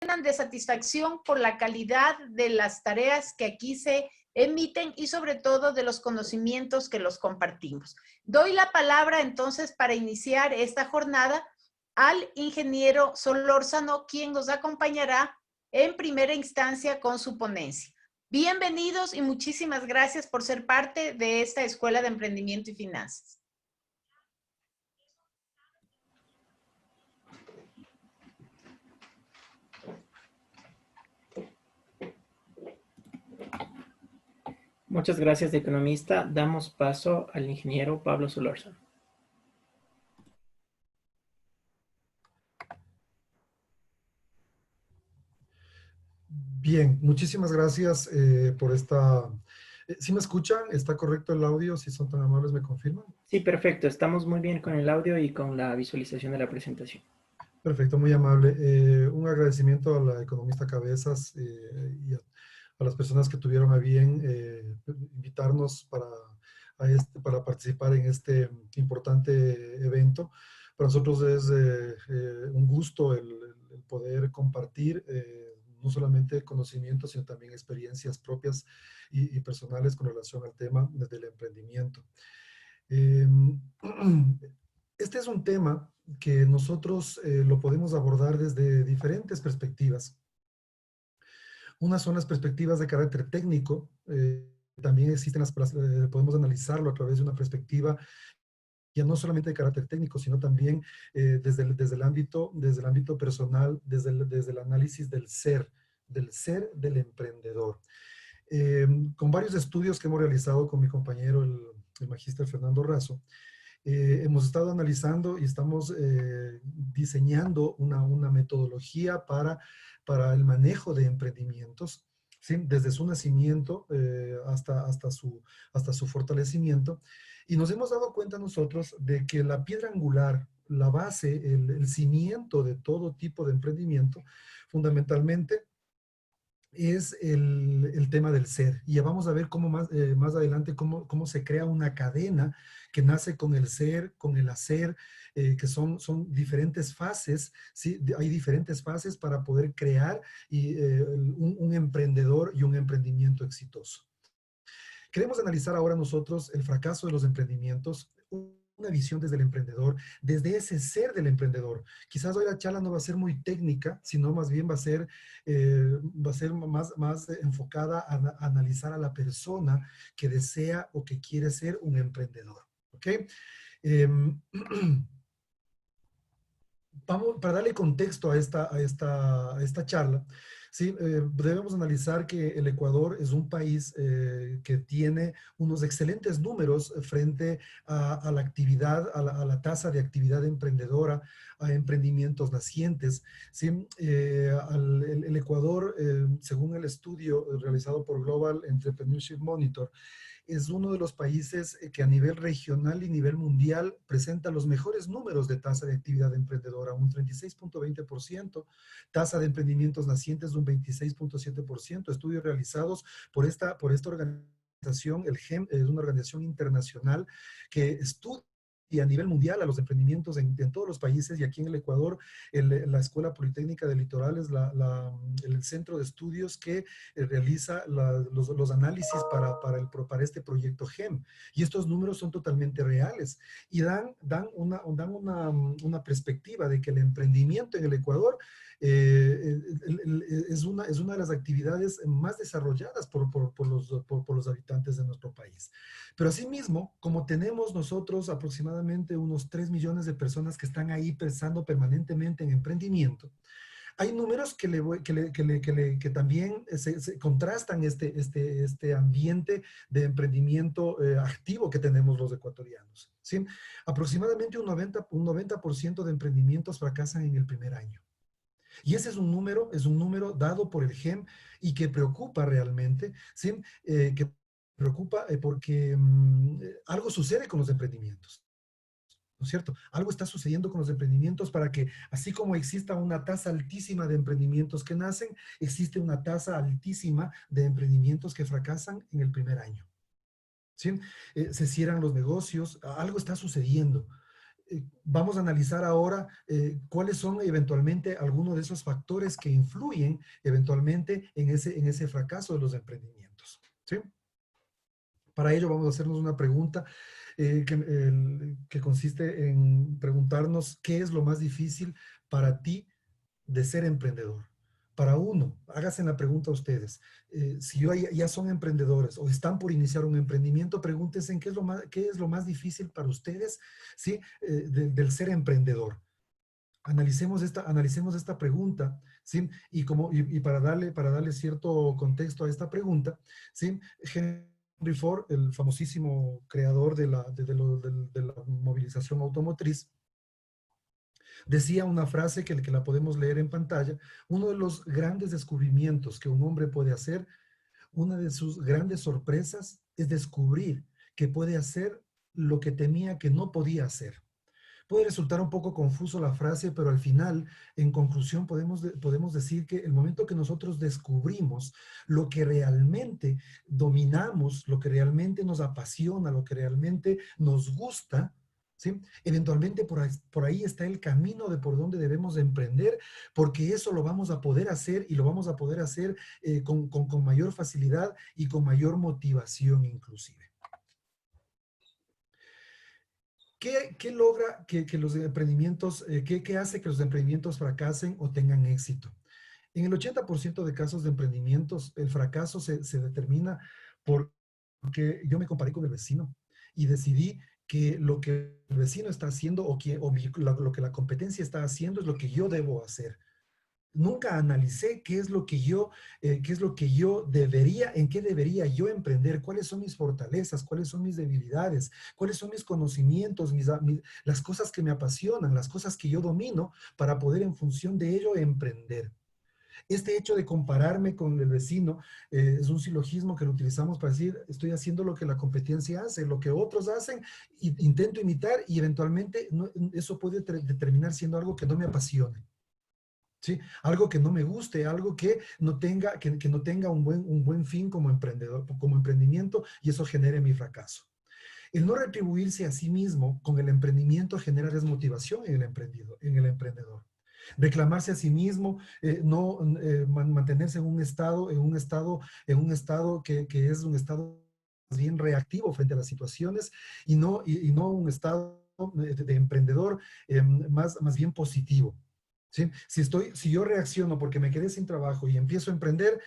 de satisfacción por la calidad de las tareas que aquí se emiten y sobre todo de los conocimientos que los compartimos. Doy la palabra entonces para iniciar esta jornada al ingeniero Solórzano, quien nos acompañará en primera instancia con su ponencia. Bienvenidos y muchísimas gracias por ser parte de esta Escuela de Emprendimiento y Finanzas. Muchas gracias, economista. Damos paso al ingeniero Pablo Solórzano. Bien, muchísimas gracias por esta... ¿Sí me escuchan? ¿Está correcto el audio? Si son tan amables, ¿me confirman? Sí, perfecto. Estamos muy bien con el audio y con la visualización de la presentación. Perfecto, muy amable. Un agradecimiento a la economista Cabezas y a las personas que tuvieron a bien invitarnos para participar en este importante evento. Para nosotros es un gusto el poder compartir no solamente conocimientos, sino también experiencias propias y personales con relación al tema del emprendimiento. Este es un tema que nosotros lo podemos abordar desde diferentes perspectivas. Unas son las perspectivas de carácter técnico, también existen podemos analizarlo a través de una perspectiva ya no solamente de carácter técnico, sino también desde el ámbito personal, desde el análisis del ser del emprendedor. Con varios estudios que hemos realizado con mi compañero, el magíster Fernando Razo, hemos estado analizando y estamos diseñando una metodología para el manejo de emprendimientos, ¿sí? Desde su nacimiento hasta su fortalecimiento. Y nos hemos dado cuenta nosotros de que la piedra angular, la base, el cimiento de todo tipo de emprendimiento, fundamentalmente, es el tema del ser. Y ya vamos a ver cómo más adelante cómo se crea una cadena que nace con el ser, con el hacer, que son diferentes fases, ¿sí? Hay diferentes fases para poder crear un emprendedor y un emprendimiento exitoso. Queremos analizar ahora nosotros el fracaso de los emprendimientos, una visión desde el emprendedor, desde ese ser del emprendedor. Quizás hoy la charla no va a ser muy técnica, sino más bien va a ser más enfocada a analizar a la persona que desea o que quiere ser un emprendedor. ¿Ok? Para darle contexto a esta charla, ¿sí? Debemos analizar que el Ecuador es un país que tiene unos excelentes números frente a la actividad, a la tasa de actividad emprendedora, a emprendimientos nacientes, ¿sí? El Ecuador, según el estudio realizado por Global Entrepreneurship Monitor, es uno de los países que a nivel regional y nivel mundial presenta los mejores números de tasa de actividad emprendedora, un 36.20%, tasa de emprendimientos nacientes de un 26.7%, estudios realizados por esta organización, el GEM, es una organización internacional que estudia y a nivel mundial a los emprendimientos en todos los países, y aquí en el Ecuador la Escuela Politécnica del Litoral es el centro de estudios que realiza los análisis para este proyecto GEM. Y estos números son totalmente reales y dan una perspectiva de que el emprendimiento en el Ecuador es una de las actividades más desarrolladas por los habitantes de nuestro país. Pero asimismo, como tenemos nosotros aproximadamente unos 3 millones de personas que están ahí pensando permanentemente en emprendimiento, hay números que también se contrastan este ambiente de emprendimiento activo que tenemos los ecuatorianos, ¿sí? Aproximadamente un 90% de emprendimientos fracasan en el primer año. Y ese es un número dado por el GEM y que preocupa realmente, ¿sí? Que preocupa porque algo sucede con los emprendimientos, ¿no es cierto? Algo está sucediendo con los emprendimientos para que, así como exista una tasa altísima de emprendimientos que nacen, existe una tasa altísima de emprendimientos que fracasan en el primer año, ¿sí? Se cierran los negocios, algo está sucediendo. Vamos a analizar ahora cuáles son eventualmente algunos de esos factores que influyen eventualmente en ese fracaso de los emprendimientos, ¿sí? Para ello vamos a hacernos una pregunta que consiste en preguntarnos qué es lo más difícil para ti de ser emprendedor. Para uno, háganse la pregunta a ustedes. Si ya son emprendedores o están por iniciar un emprendimiento, pregúntense qué es lo más difícil para ustedes, ¿sí? Del ser emprendedor. Analicemos esta pregunta, ¿sí? Y para darle cierto contexto a esta pregunta, ¿sí? Henry Ford, el famosísimo creador de la movilización automotriz, decía una frase que la podemos leer en pantalla: uno de los grandes descubrimientos que un hombre puede hacer, una de sus grandes sorpresas, es descubrir que puede hacer lo que temía que no podía hacer. Puede resultar un poco confuso la frase, pero al final, en conclusión, podemos decir que el momento que nosotros descubrimos lo que realmente dominamos, lo que realmente nos apasiona, lo que realmente nos gusta, ¿sí? Eventualmente por ahí está el camino de por donde debemos de emprender, porque eso lo vamos a poder hacer y lo vamos a poder hacer con mayor facilidad y con mayor motivación inclusive. ¿Qué logra que los emprendimientos, qué hace que los emprendimientos fracasen o tengan éxito? En el 80% de casos de emprendimientos, el fracaso se determina porque yo me comparé con el vecino y decidí que lo que el vecino está haciendo lo que la competencia está haciendo es lo que yo debo hacer. Nunca analicé qué es lo que yo debería, en qué debería yo emprender, cuáles son mis fortalezas, cuáles son mis debilidades, cuáles son mis conocimientos, las cosas que me apasionan, las cosas que yo domino para poder en función de ello emprender. Este hecho de compararme con el vecino es un silogismo que lo utilizamos para decir, estoy haciendo lo que la competencia hace, lo que otros hacen, intento imitar y eventualmente eso puede determinar siendo algo que no me apasione. ¿Sí? Algo que no me guste, algo que no tenga un buen fin como emprendedor, como emprendimiento, y eso genere mi fracaso. El no retribuirse a sí mismo con el emprendimiento genera desmotivación en el emprendedor. Reclamarse a sí mismo, mantenerse en un estado que es un estado más bien reactivo frente a las situaciones y no un estado de emprendedor más bien positivo. ¿Sí? Si yo reacciono porque me quedé sin trabajo y empiezo a emprender,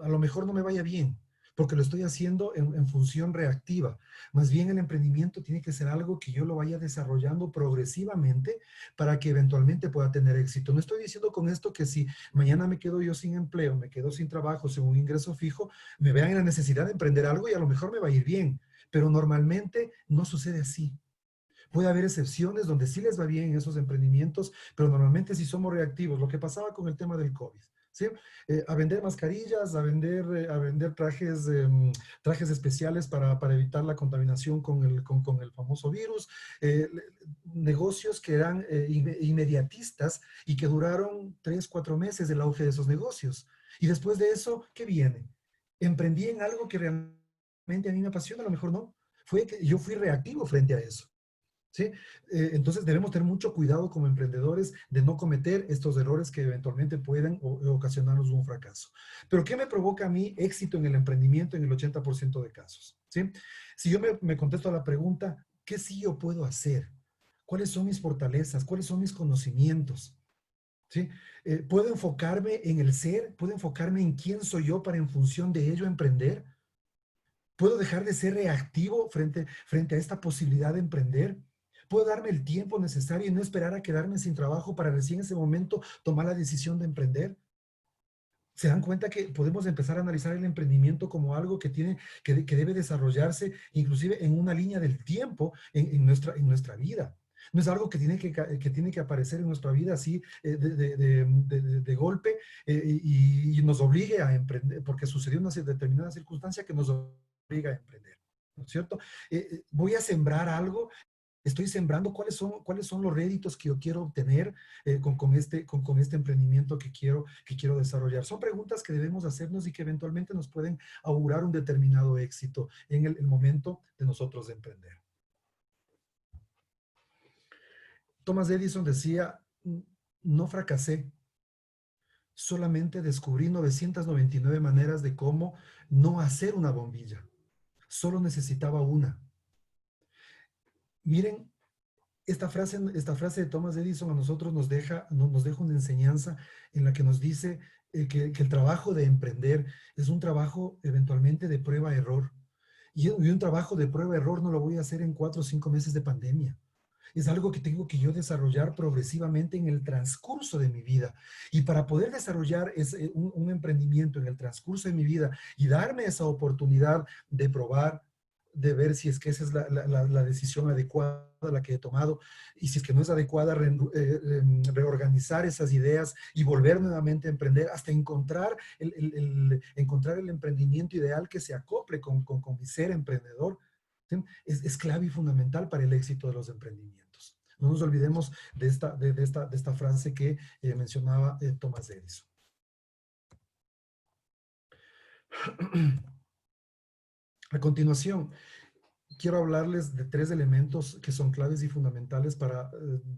a lo mejor no me vaya bien, porque lo estoy haciendo en función reactiva. Más bien el emprendimiento tiene que ser algo que yo lo vaya desarrollando progresivamente para que eventualmente pueda tener éxito. No estoy diciendo con esto que si mañana me quedo yo sin empleo, me quedo sin trabajo, sin un ingreso fijo, me vean en la necesidad de emprender algo y a lo mejor me va a ir bien, pero normalmente no sucede así. Puede haber excepciones donde sí les va bien en esos emprendimientos, pero normalmente sí somos reactivos. Lo que pasaba con el tema del COVID, ¿sí? A vender mascarillas, a vender trajes especiales para evitar la contaminación con el famoso virus. Negocios que eran inmediatistas y que duraron 3, 4 meses el auge de esos negocios. Y después de eso, ¿qué viene? Emprendí en algo que realmente a mí me apasiona, a lo mejor no. Fue que yo fui reactivo frente a eso. ¿Sí? Entonces debemos tener mucho cuidado como emprendedores de no cometer estos errores que eventualmente pueden ocasionarnos un fracaso. Pero ¿qué me provoca a mí éxito en el emprendimiento en el 80% de casos? ¿Sí? Si yo me contesto a la pregunta, ¿qué sí yo puedo hacer? ¿Cuáles son mis fortalezas? ¿Cuáles son mis conocimientos? ¿Sí? ¿Puedo enfocarme en el ser? ¿Puedo enfocarme en quién soy yo para en función de ello emprender? ¿Puedo dejar de ser reactivo frente a esta posibilidad de emprender? ¿Puedo darme el tiempo necesario y no esperar a quedarme sin trabajo para recién en ese momento tomar la decisión de emprender? ¿Se dan cuenta que podemos empezar a analizar el emprendimiento como algo que debe desarrollarse inclusive en una línea del tiempo en nuestra vida? No es algo que tiene que aparecer en nuestra vida así de golpe y nos obligue a emprender, porque sucedió una determinada circunstancia que nos obliga a emprender, ¿no es cierto? Voy a sembrar algo. Estoy sembrando cuáles son los réditos que yo quiero obtener con este emprendimiento que quiero desarrollar. Son preguntas que debemos hacernos y que eventualmente nos pueden augurar un determinado éxito en el momento de nosotros emprender. Thomas Edison decía, no fracasé, solamente descubrí 999 maneras de cómo no hacer una bombilla. Solo necesitaba una. Miren, esta frase de Thomas Edison a nosotros nos deja una enseñanza en la que nos dice que el trabajo de emprender es un trabajo eventualmente de prueba-error. Y un trabajo de prueba-error no lo voy a hacer en 4 o 5 meses de pandemia. Es algo que tengo que yo desarrollar progresivamente en el transcurso de mi vida. Y para poder desarrollar un emprendimiento en el transcurso de mi vida y darme esa oportunidad de probar, de ver si es que esa es la decisión adecuada la que he tomado, y si es que no es adecuada, reorganizar esas ideas y volver nuevamente a emprender hasta encontrar encontrar el emprendimiento ideal que se acople con mi ser emprendedor. ¿Sí? Es clave y fundamental para el éxito de los emprendimientos. No nos olvidemos de esta frase que mencionaba Thomas Edison. A continuación, quiero hablarles de 3 elementos que son claves y fundamentales para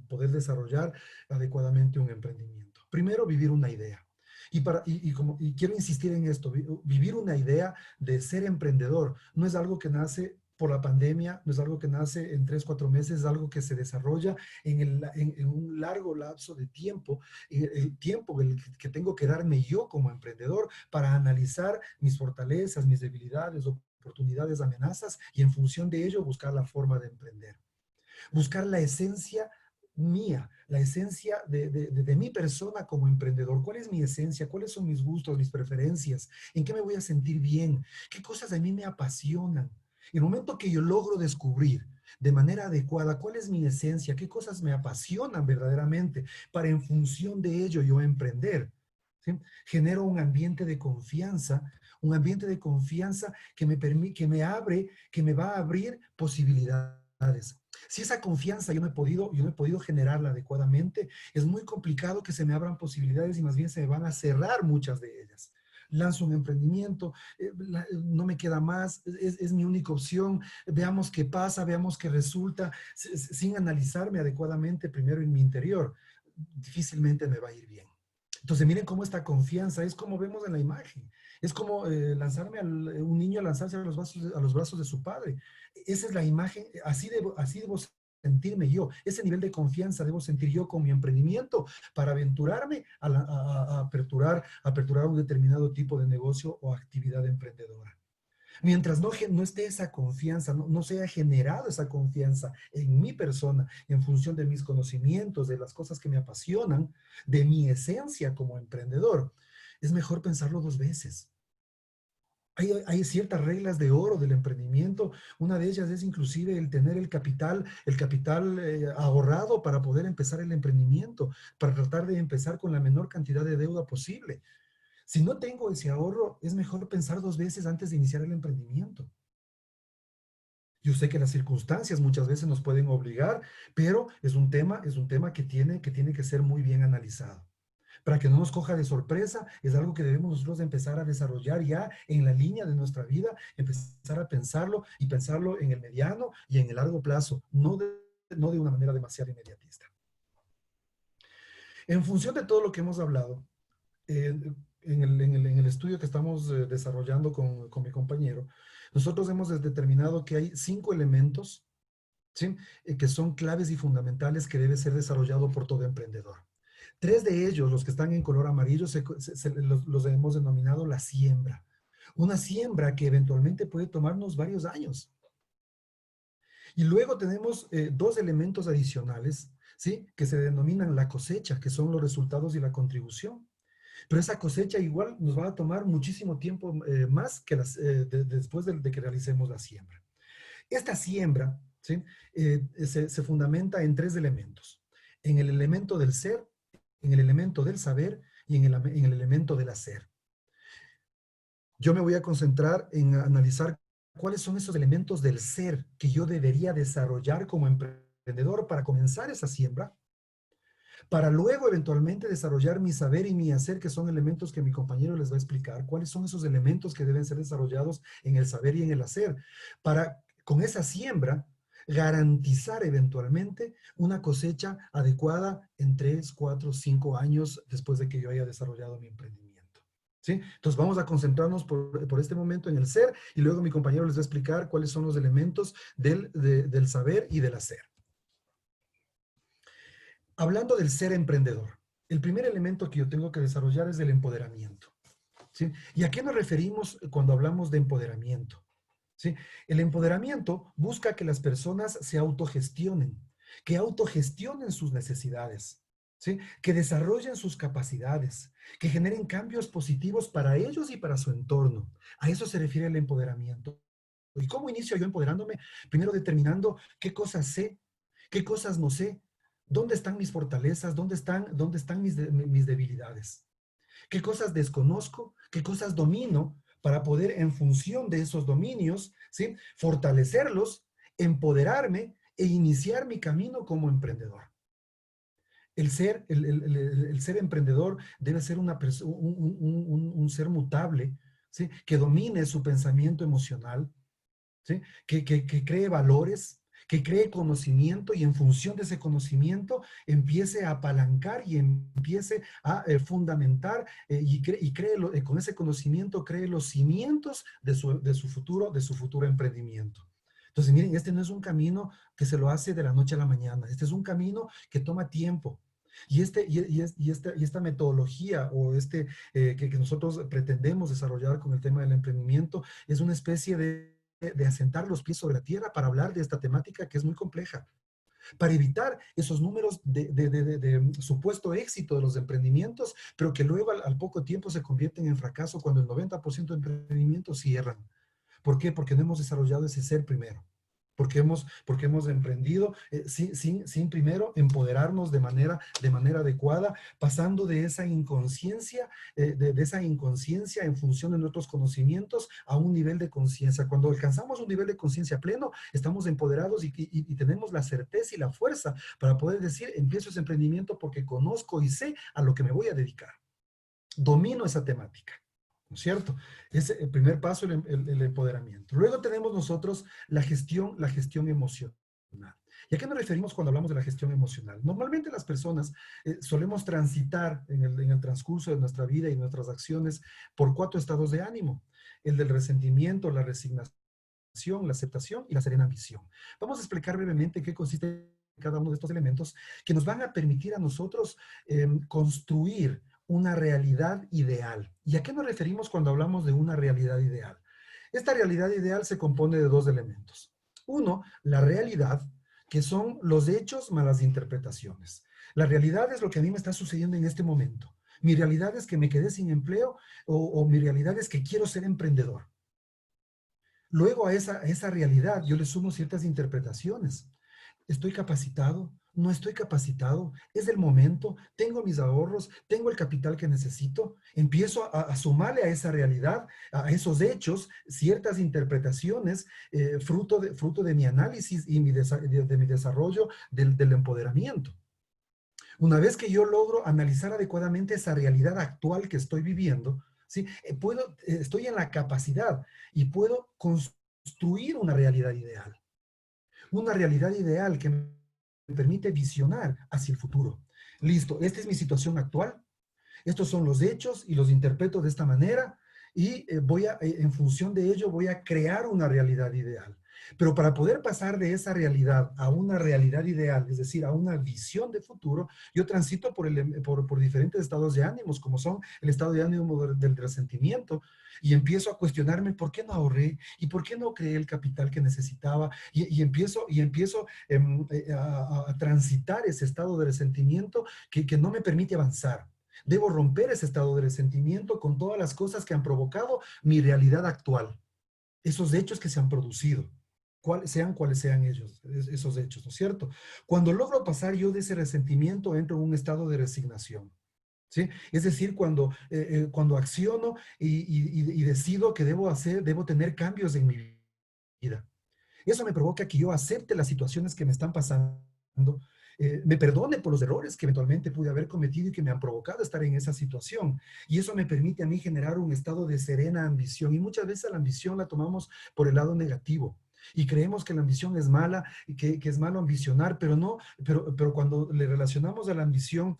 poder desarrollar adecuadamente un emprendimiento. Primero, vivir una idea. Y quiero insistir en esto, vivir una idea de ser emprendedor no es algo que nace por la pandemia, no es algo que nace en 3, 4 meses, es algo que se desarrolla en un largo lapso de tiempo, el tiempo que tengo que darme yo como emprendedor para analizar mis fortalezas, mis debilidades, oportunidades, amenazas, y en función de ello buscar la forma de emprender. Buscar la esencia mía, la esencia de mi persona como emprendedor. ¿Cuál es mi esencia? ¿Cuáles son mis gustos, mis preferencias? ¿En qué me voy a sentir bien? ¿Qué cosas a mí me apasionan? En el momento que yo logro descubrir de manera adecuada cuál es mi esencia, qué cosas me apasionan verdaderamente, para en función de ello yo emprender, ¿sí? Genero un ambiente de confianza que me abre, que me va a abrir posibilidades. Si esa confianza yo no he podido generarla adecuadamente, es muy complicado que se me abran posibilidades y más bien se me van a cerrar muchas de ellas. Lanzo un emprendimiento, no me queda más, es mi única opción, veamos qué pasa, veamos qué resulta, sin analizarme adecuadamente primero en mi interior, difícilmente me va a ir bien. Entonces miren cómo esta confianza es como vemos en la imagen. Es como un niño lanzarse a los brazos de su padre. Esa es la imagen, así debo sentirme yo. Ese nivel de confianza debo sentir yo con mi emprendimiento para aventurarme a aperturar un determinado tipo de negocio o actividad emprendedora. Mientras no esté esa confianza, no se haya generado esa confianza en mi persona, en función de mis conocimientos, de las cosas que me apasionan, de mi esencia como emprendedor, es mejor pensarlo 2 veces. Hay ciertas reglas de oro del emprendimiento. Una de ellas es inclusive el tener el capital ahorrado para poder empezar el emprendimiento, para tratar de empezar con la menor cantidad de deuda posible. Si no tengo ese ahorro, es mejor pensar 2 veces antes de iniciar el emprendimiento. Yo sé que las circunstancias muchas veces nos pueden obligar, pero es un tema que tiene que ser muy bien analizado. Para que no nos coja de sorpresa, es algo que debemos nosotros empezar a desarrollar ya en la línea de nuestra vida, empezar a pensarlo y pensarlo en el mediano y en el largo plazo, no de una manera demasiado inmediatista. En función de todo lo que hemos hablado, en el estudio que estamos desarrollando con mi compañero, nosotros hemos determinado que hay 5 elementos, ¿sí? Que son claves y fundamentales que debe ser desarrollado por todo emprendedor. 3 de ellos, los que están en color amarillo, los hemos denominado la siembra. Una siembra que eventualmente puede tomarnos varios años. Y luego tenemos 2 elementos adicionales, ¿sí? Que se denominan la cosecha, que son los resultados y la contribución. Pero esa cosecha igual nos va a tomar muchísimo tiempo más que después de que realicemos la siembra. Esta siembra, ¿sí? Se fundamenta en 3 elementos. En el elemento del ser, en el elemento del saber y en el elemento del hacer. Yo me voy a concentrar en analizar cuáles son esos elementos del ser que yo debería desarrollar como emprendedor para comenzar esa siembra, para luego eventualmente desarrollar mi saber y mi hacer, que son elementos que mi compañero les va a explicar, cuáles son esos elementos que deben ser desarrollados en el saber y en el hacer, para con esa siembra garantizar eventualmente una cosecha adecuada en 3, 4, 5 años después de que yo haya desarrollado mi emprendimiento. ¿Sí? Entonces vamos a concentrarnos por este momento en el ser y luego mi compañero les va a explicar cuáles son los elementos del saber y del hacer. Hablando del ser emprendedor, el primer elemento que yo tengo que desarrollar es el empoderamiento. ¿Sí? ¿Y a qué nos referimos cuando hablamos de empoderamiento? ¿Sí? El empoderamiento busca que las personas se autogestionen, que autogestionen sus necesidades, ¿sí? Que desarrollen sus capacidades, que generen cambios positivos para ellos y para su entorno. A eso se refiere el empoderamiento. ¿Y cómo inicio yo empoderándome? Primero determinando qué cosas sé, qué cosas no sé, dónde están mis fortalezas, dónde están mis debilidades. ¿Qué cosas desconozco? ¿Qué cosas domino? Para poder, en función de esos dominios, ¿sí? Fortalecerlos, empoderarme e iniciar mi camino como emprendedor. El ser emprendedor debe ser un ser mutable, ¿sí? Que domine su pensamiento emocional, ¿sí? Que cree valores, que cree conocimiento y en función de ese conocimiento empiece a apalancar y empiece a fundamentar con ese conocimiento cree los cimientos de su futuro emprendimiento. Entonces, miren, este no es un camino que se lo hace de la noche a la mañana. Este es un camino que toma tiempo. Y esta metodología o que nosotros pretendemos desarrollar con el tema del emprendimiento es una especie de asentar los pies sobre la tierra para hablar de esta temática que es muy compleja, para evitar esos números de supuesto éxito de los emprendimientos, pero que luego al poco tiempo se convierten en fracaso cuando el 90% de emprendimientos cierran. ¿Por qué? Porque no hemos desarrollado ese ser primero. Porque hemos emprendido sin primero empoderarnos de manera adecuada, pasando de esa inconsciencia, de esa inconsciencia en función de nuestros conocimientos a un nivel de conciencia. Cuando alcanzamos un nivel de conciencia pleno, estamos empoderados y tenemos la certeza y la fuerza para poder decir, empiezo ese emprendimiento porque conozco y sé a lo que me voy a dedicar. Domino esa temática. ¿No es cierto? Es el primer paso, el empoderamiento. Luego tenemos nosotros la gestión emocional. ¿Y a qué nos referimos cuando hablamos de la gestión emocional? Normalmente las personas solemos transitar en el transcurso de nuestra vida y nuestras acciones por 4 estados de ánimo. El del resentimiento, la resignación, la aceptación y la serena ambición. Vamos a explicar brevemente qué consiste cada uno de estos elementos que nos van a permitir a nosotros construir una realidad ideal. ¿Y a qué nos referimos cuando hablamos de una realidad ideal? Esta realidad ideal se compone de 2 elementos. Uno, la realidad, que son los hechos más las interpretaciones. La realidad es lo que a mí me está sucediendo en este momento. Mi realidad es que me quedé sin empleo o mi realidad es que quiero ser emprendedor. Luego a esa realidad yo le sumo ciertas interpretaciones. ¿Estoy capacitado? ¿No estoy capacitado? ¿Es el momento? ¿Tengo mis ahorros? ¿Tengo el capital que necesito? Empiezo a sumarle a esa realidad, a esos hechos, ciertas interpretaciones, fruto de mi análisis y de mi desarrollo del empoderamiento. Una vez que yo logro analizar adecuadamente esa realidad actual que estoy viviendo, ¿sí? Estoy en la capacidad y puedo construir una realidad ideal. Una realidad ideal que me permite visionar hacia el futuro. Listo, esta es mi situación actual, estos son los hechos y los interpreto de esta manera y en función de ello voy a crear una realidad ideal. Pero para poder pasar de esa realidad a una realidad ideal, es decir, a una visión de futuro, yo transito por diferentes estados de ánimos, como son el estado de ánimo del resentimiento, y empiezo a cuestionarme por qué no ahorré y por qué no creé el capital que necesitaba, y empiezo a transitar ese estado de resentimiento que no me permite avanzar. Debo romper ese estado de resentimiento con todas las cosas que han provocado mi realidad actual, esos hechos que se han producido. Cuáles sean esos hechos, ¿no es cierto? Cuando logro pasar yo de ese resentimiento, entro en un estado de resignación, ¿sí? Es decir, cuando acciono y decido que debo tener cambios en mi vida. Eso me provoca que yo acepte las situaciones que me están pasando, me perdone por los errores que eventualmente pude haber cometido y que me han provocado estar en esa situación. Y eso me permite a mí generar un estado de serena ambición. Y muchas veces la ambición la tomamos por el lado negativo. Y creemos que la ambición es mala, y que es malo ambicionar, pero no, pero cuando le relacionamos a la ambición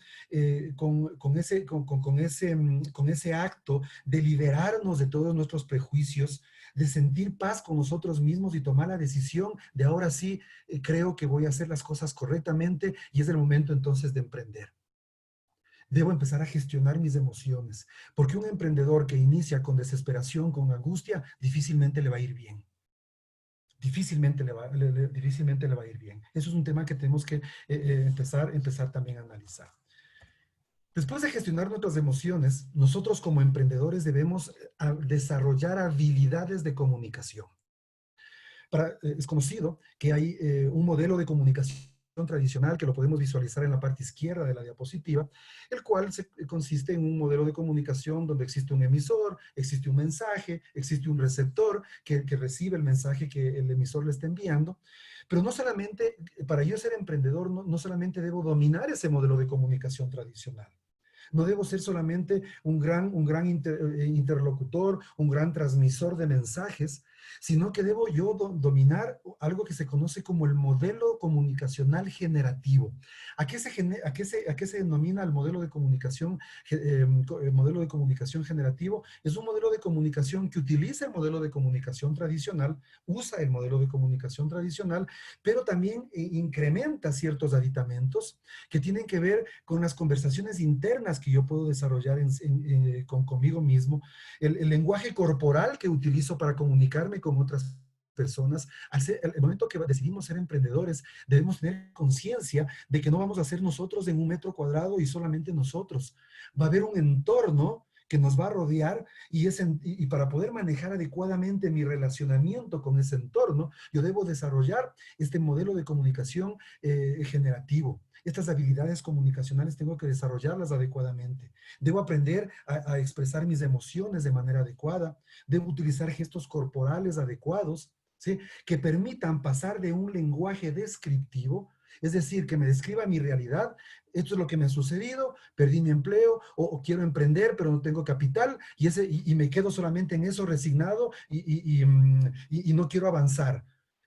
con ese acto de liberarnos de todos nuestros prejuicios, de sentir paz con nosotros mismos y tomar la decisión de ahora sí, creo que voy a hacer las cosas correctamente y es el momento entonces de emprender. Debo empezar a gestionar mis emociones, porque un emprendedor que inicia con desesperación, con angustia, difícilmente le va a ir bien. Difícilmente le va a ir bien. Eso es un tema que tenemos que empezar también a analizar. Después de gestionar nuestras emociones, nosotros como emprendedores debemos desarrollar habilidades de comunicación. Es conocido que hay un modelo de comunicación tradicional que lo podemos visualizar en la parte izquierda de la diapositiva, el cual consiste en un modelo de comunicación donde existe un emisor, existe un mensaje, existe un receptor que recibe el mensaje que el emisor le está enviando. Pero no solamente, para yo ser emprendedor, no solamente debo dominar ese modelo de comunicación tradicional. No debo ser solamente un gran interlocutor, un gran transmisor de mensajes, sino que debo yo dominar algo que se conoce como el modelo comunicacional generativo. ¿A qué se denomina el modelo de comunicación, generativo? Es un modelo de comunicación que utiliza el modelo de comunicación tradicional, usa el modelo de comunicación tradicional, pero también incrementa ciertos aditamentos que tienen que ver con las conversaciones internas que yo puedo desarrollar conmigo mismo, el lenguaje corporal que utilizo para comunicarme con otras personas. El momento que decidimos ser emprendedores, debemos tener conciencia de que no vamos a ser nosotros en un metro cuadrado y solamente nosotros. Va a haber un entorno que nos va a rodear y para poder manejar adecuadamente mi relacionamiento con ese entorno, yo debo desarrollar este modelo de comunicación generativo. Estas habilidades comunicacionales tengo que desarrollarlas adecuadamente. Debo aprender a expresar mis emociones de manera adecuada. Debo utilizar gestos corporales adecuados, ¿sí? Que permitan pasar de un lenguaje descriptivo, es decir, que me describa mi realidad. Esto es lo que me ha sucedido, perdí mi empleo o quiero emprender, pero no tengo capital y me quedo solamente en eso resignado y no quiero avanzar.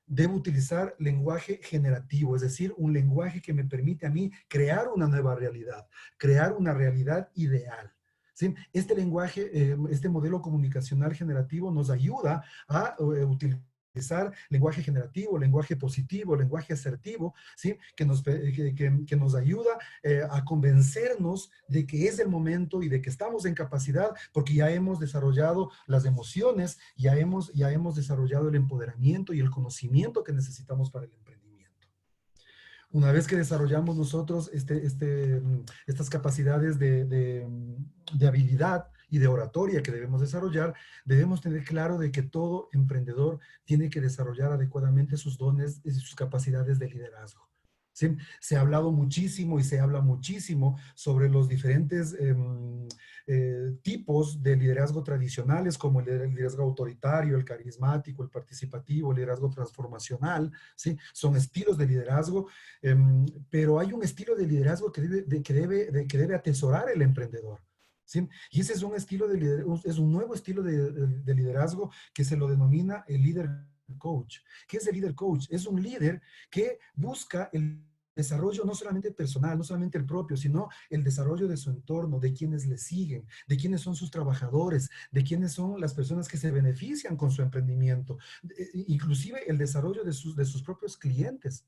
Debo utilizar lenguaje generativo, es decir, un lenguaje que me permite a mí crear una nueva realidad, crear una realidad ideal. ¿Sí? Este lenguaje, este modelo comunicacional generativo nos ayuda a utilizar lenguaje generativo, lenguaje positivo, lenguaje asertivo, ¿sí? Que nos ayuda a convencernos de que es el momento y de que estamos en capacidad porque ya hemos desarrollado las emociones, ya hemos desarrollado el empoderamiento y el conocimiento que necesitamos para el emprendimiento. Una vez que desarrollamos nosotros estas capacidades de habilidad y de oratoria que debemos desarrollar, debemos tener claro de que todo emprendedor tiene que desarrollar adecuadamente sus dones y sus capacidades de liderazgo. ¿Sí? Se ha hablado muchísimo y se habla muchísimo sobre los diferentes tipos de liderazgo tradicionales, como el liderazgo autoritario, el carismático, el participativo, el liderazgo transformacional, ¿sí? Son estilos de liderazgo, pero hay un estilo de liderazgo que debe atesorar el emprendedor. ¿Sí? Y ese es un estilo de liderazgo, es un nuevo estilo de liderazgo que se lo denomina el líder coach. ¿Qué es el líder coach? Es un líder que busca el desarrollo no solamente personal, no solamente el propio, sino el desarrollo de su entorno, de quienes le siguen, de quiénes son sus trabajadores, de quiénes son las personas que se benefician con su emprendimiento, inclusive el desarrollo de sus propios clientes.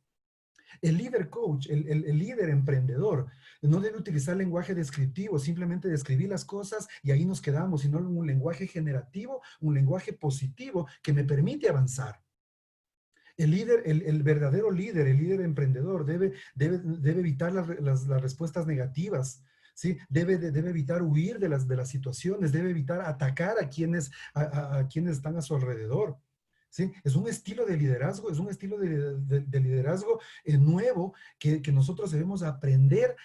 El líder coach, el líder emprendedor, no debe utilizar lenguaje descriptivo, simplemente describir las cosas y ahí nos quedamos, sino un lenguaje generativo, un lenguaje positivo que me permite avanzar. El líder, el verdadero líder, el líder emprendedor debe evitar las respuestas negativas, ¿sí? Debe evitar huir de las situaciones, debe evitar atacar a quienes están a su alrededor. ¿Sí? Es un estilo de liderazgo, es un estilo de liderazgo nuevo que nosotros debemos aprender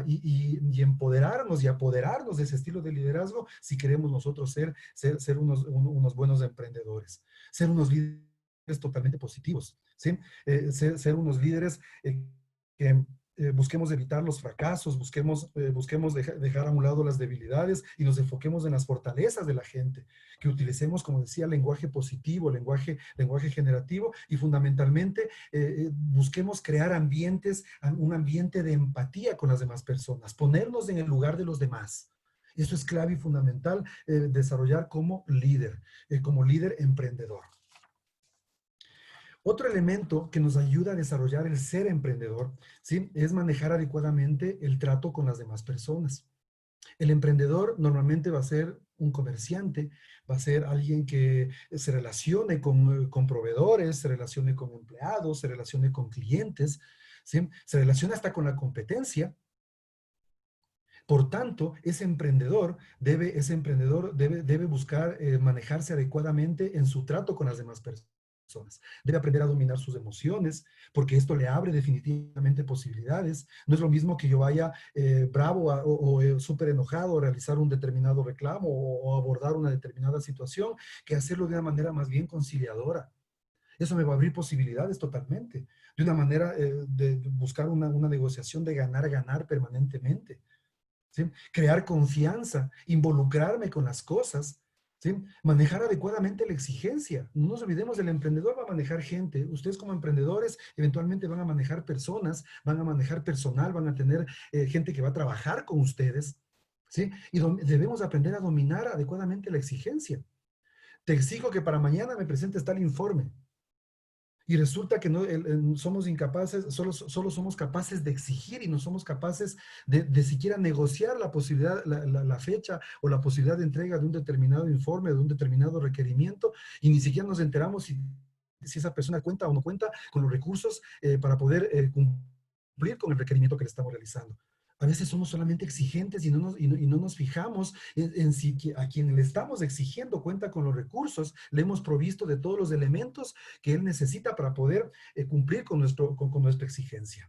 y empoderarnos y apoderarnos de ese estilo de liderazgo si queremos nosotros ser unos buenos emprendedores, ser unos líderes totalmente positivos, ¿sí? Ser unos líderes que busquemos evitar los fracasos, busquemos dejar a un lado las debilidades y nos enfoquemos en las fortalezas de la gente, que utilicemos, como decía, lenguaje positivo, lenguaje generativo y fundamentalmente busquemos crear un ambiente de empatía con las demás personas, ponernos en el lugar de los demás. Eso es clave y fundamental desarrollar como líder emprendedor. Otro elemento que nos ayuda a desarrollar el ser emprendedor, ¿sí?, es manejar adecuadamente el trato con las demás personas. El emprendedor normalmente va a ser un comerciante, va a ser alguien que se relacione con proveedores, se relacione con empleados, se relacione con clientes, ¿sí?, se relaciona hasta con la competencia. Por tanto, ese emprendedor debe buscar manejarse adecuadamente en su trato con las demás personas. Debe aprender a dominar sus emociones, porque esto le abre definitivamente posibilidades. No es lo mismo que yo vaya bravo o súper enojado a realizar un determinado reclamo o abordar una determinada situación, que hacerlo de una manera más bien conciliadora. Eso me va a abrir posibilidades totalmente. De una manera de buscar una negociación de ganar-ganar permanentemente. ¿Sí? Crear confianza, involucrarme con las cosas, ¿sí? Manejar adecuadamente la exigencia. No nos olvidemos, el emprendedor va a manejar gente. Ustedes como emprendedores eventualmente van a manejar personas, van a manejar personal, van a tener gente que va a trabajar con ustedes, ¿sí? Y debemos aprender a dominar adecuadamente la exigencia. Te exijo que para mañana me presentes tal informe. Y resulta que no, somos incapaces, solo somos capaces de exigir y no somos capaces de siquiera negociar la posibilidad, la fecha o la posibilidad de entrega de un determinado informe, de un determinado requerimiento, y ni siquiera nos enteramos si esa persona cuenta o no cuenta con los recursos para poder cumplir con el requerimiento que le estamos realizando. A veces somos solamente exigentes y no nos fijamos en si a quien le estamos exigiendo cuenta con los recursos, le hemos provisto de todos los elementos que él necesita para poder cumplir con nuestra exigencia.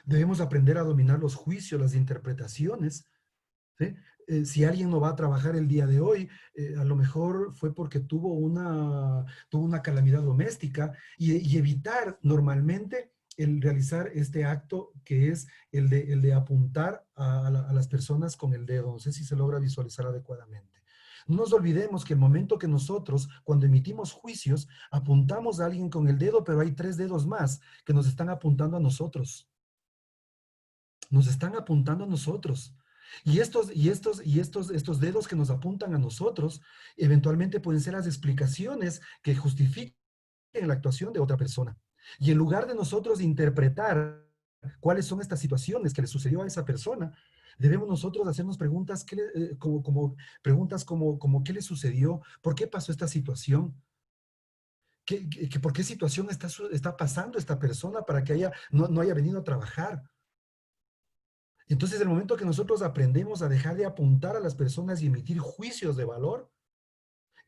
Debemos aprender a dominar los juicios, las interpretaciones, ¿sí? Si alguien no va a trabajar el día de hoy, a lo mejor fue porque tuvo una calamidad doméstica y evitar normalmente el realizar este acto que es el de apuntar a las personas con el dedo. No sé si se logra visualizar adecuadamente. No nos olvidemos que el momento que nosotros, cuando emitimos juicios, apuntamos a alguien con el dedo, pero hay 3 dedos más que nos están apuntando a nosotros. Nos están apuntando a nosotros. Y estos dedos que nos apuntan a nosotros, eventualmente pueden ser las explicaciones que justifiquen la actuación de otra persona. Y en lugar de nosotros interpretar cuáles son estas situaciones que le sucedió a esa persona, debemos nosotros hacernos preguntas, preguntas como ¿qué le sucedió? ¿Por qué pasó esta situación? ¿Por qué situación está pasando esta persona para que no haya venido a trabajar? Entonces, el momento que nosotros aprendemos a dejar de apuntar a las personas y emitir juicios de valor,